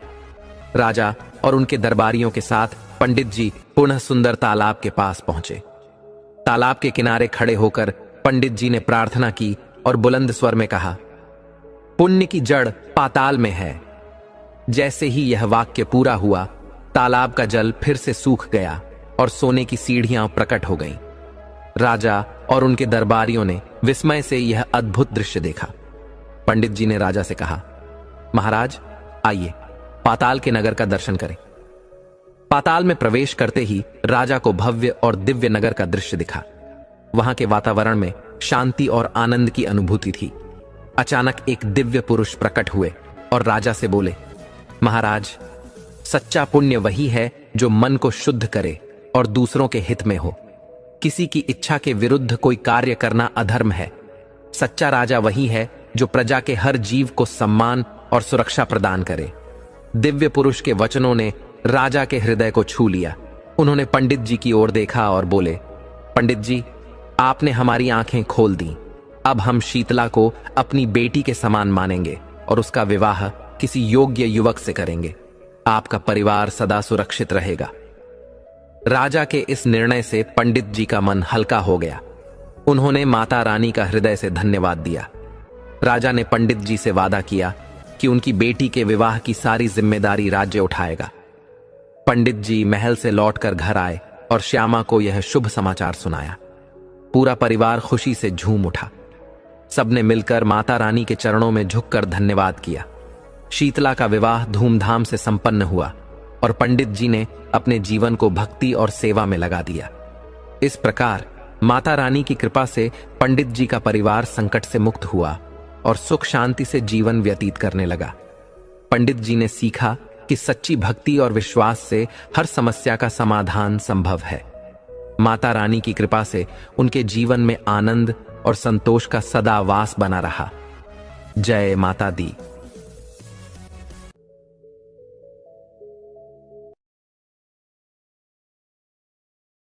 राजा और उनके दरबारियों के साथ पंडित जी पुनः सुंदर तालाब के पास पहुंचे। तालाब के किनारे खड़े होकर पंडित जी ने प्रार्थना की और बुलंद स्वर में कहा, पुण्य की जड़ पाताल में है। जैसे ही यह वाक्य पूरा हुआ, तालाब का जल फिर से सूख गया और सोने की सीढ़ियां प्रकट हो गईं। राजा और उनके दरबारियों ने विस्मय से यह अद्भुत दृश्य देखा। पंडित जी ने राजा से कहा, महाराज, आइए पाताल के नगर का दर्शन करें। पाताल में प्रवेश करते ही राजा को भव्य और दिव्य नगर का दृश्य दिखा। वहां के वातावरण में शांति और आनंद की अनुभूति थी। अचानक एक दिव्य पुरुष प्रकट हुए और राजा से बोले, महाराज, सच्चा पुण्य वही है जो मन को शुद्ध करे और दूसरों के हित में हो। किसी की इच्छा के विरुद्ध कोई कार्य करना अधर्म है। सच्चा राजा वही है जो प्रजा के हर जीव को सम्मान और सुरक्षा प्रदान करे। दिव्य पुरुष के वचनों ने राजा के हृदय को छू लिया। उन्होंने पंडित जी की ओर देखा और बोले, पंडित जी, आपने हमारी आंखें खोल दी। अब हम शीतला को अपनी बेटी के समान मानेंगे और उसका विवाह किसी योग्य युवक से करेंगे। आपका परिवार सदा सुरक्षित रहेगा। राजा के इस निर्णय से पंडित जी का मन हल्का हो गया। उन्होंने माता रानी का हृदय से धन्यवाद दिया। राजा ने पंडित जी से वादा किया कि उनकी बेटी के विवाह की सारी जिम्मेदारी राज्य उठाएगा। पंडित जी महल से लौटकर घर आए और श्यामा को यह शुभ समाचार सुनाया। पूरा परिवार खुशी से झूम उठा। सबने मिलकर माता रानी के चरणों में झुककर धन्यवाद किया। शीतला का विवाह धूमधाम से संपन्न हुआ और पंडित जी ने अपने जीवन को भक्ति और सेवा में लगा दिया। इस प्रकार माता रानी की कृपा से पंडित जी का परिवार संकट से मुक्त हुआ और सुख शांति से जीवन व्यतीत करने लगा। पंडित जी ने सीखा कि सच्ची भक्ति और विश्वास से हर समस्या का समाधान संभव है। माता रानी की कृपा से उनके जीवन में आनंद और संतोष का सदा वास बना रहा। जय माता दी।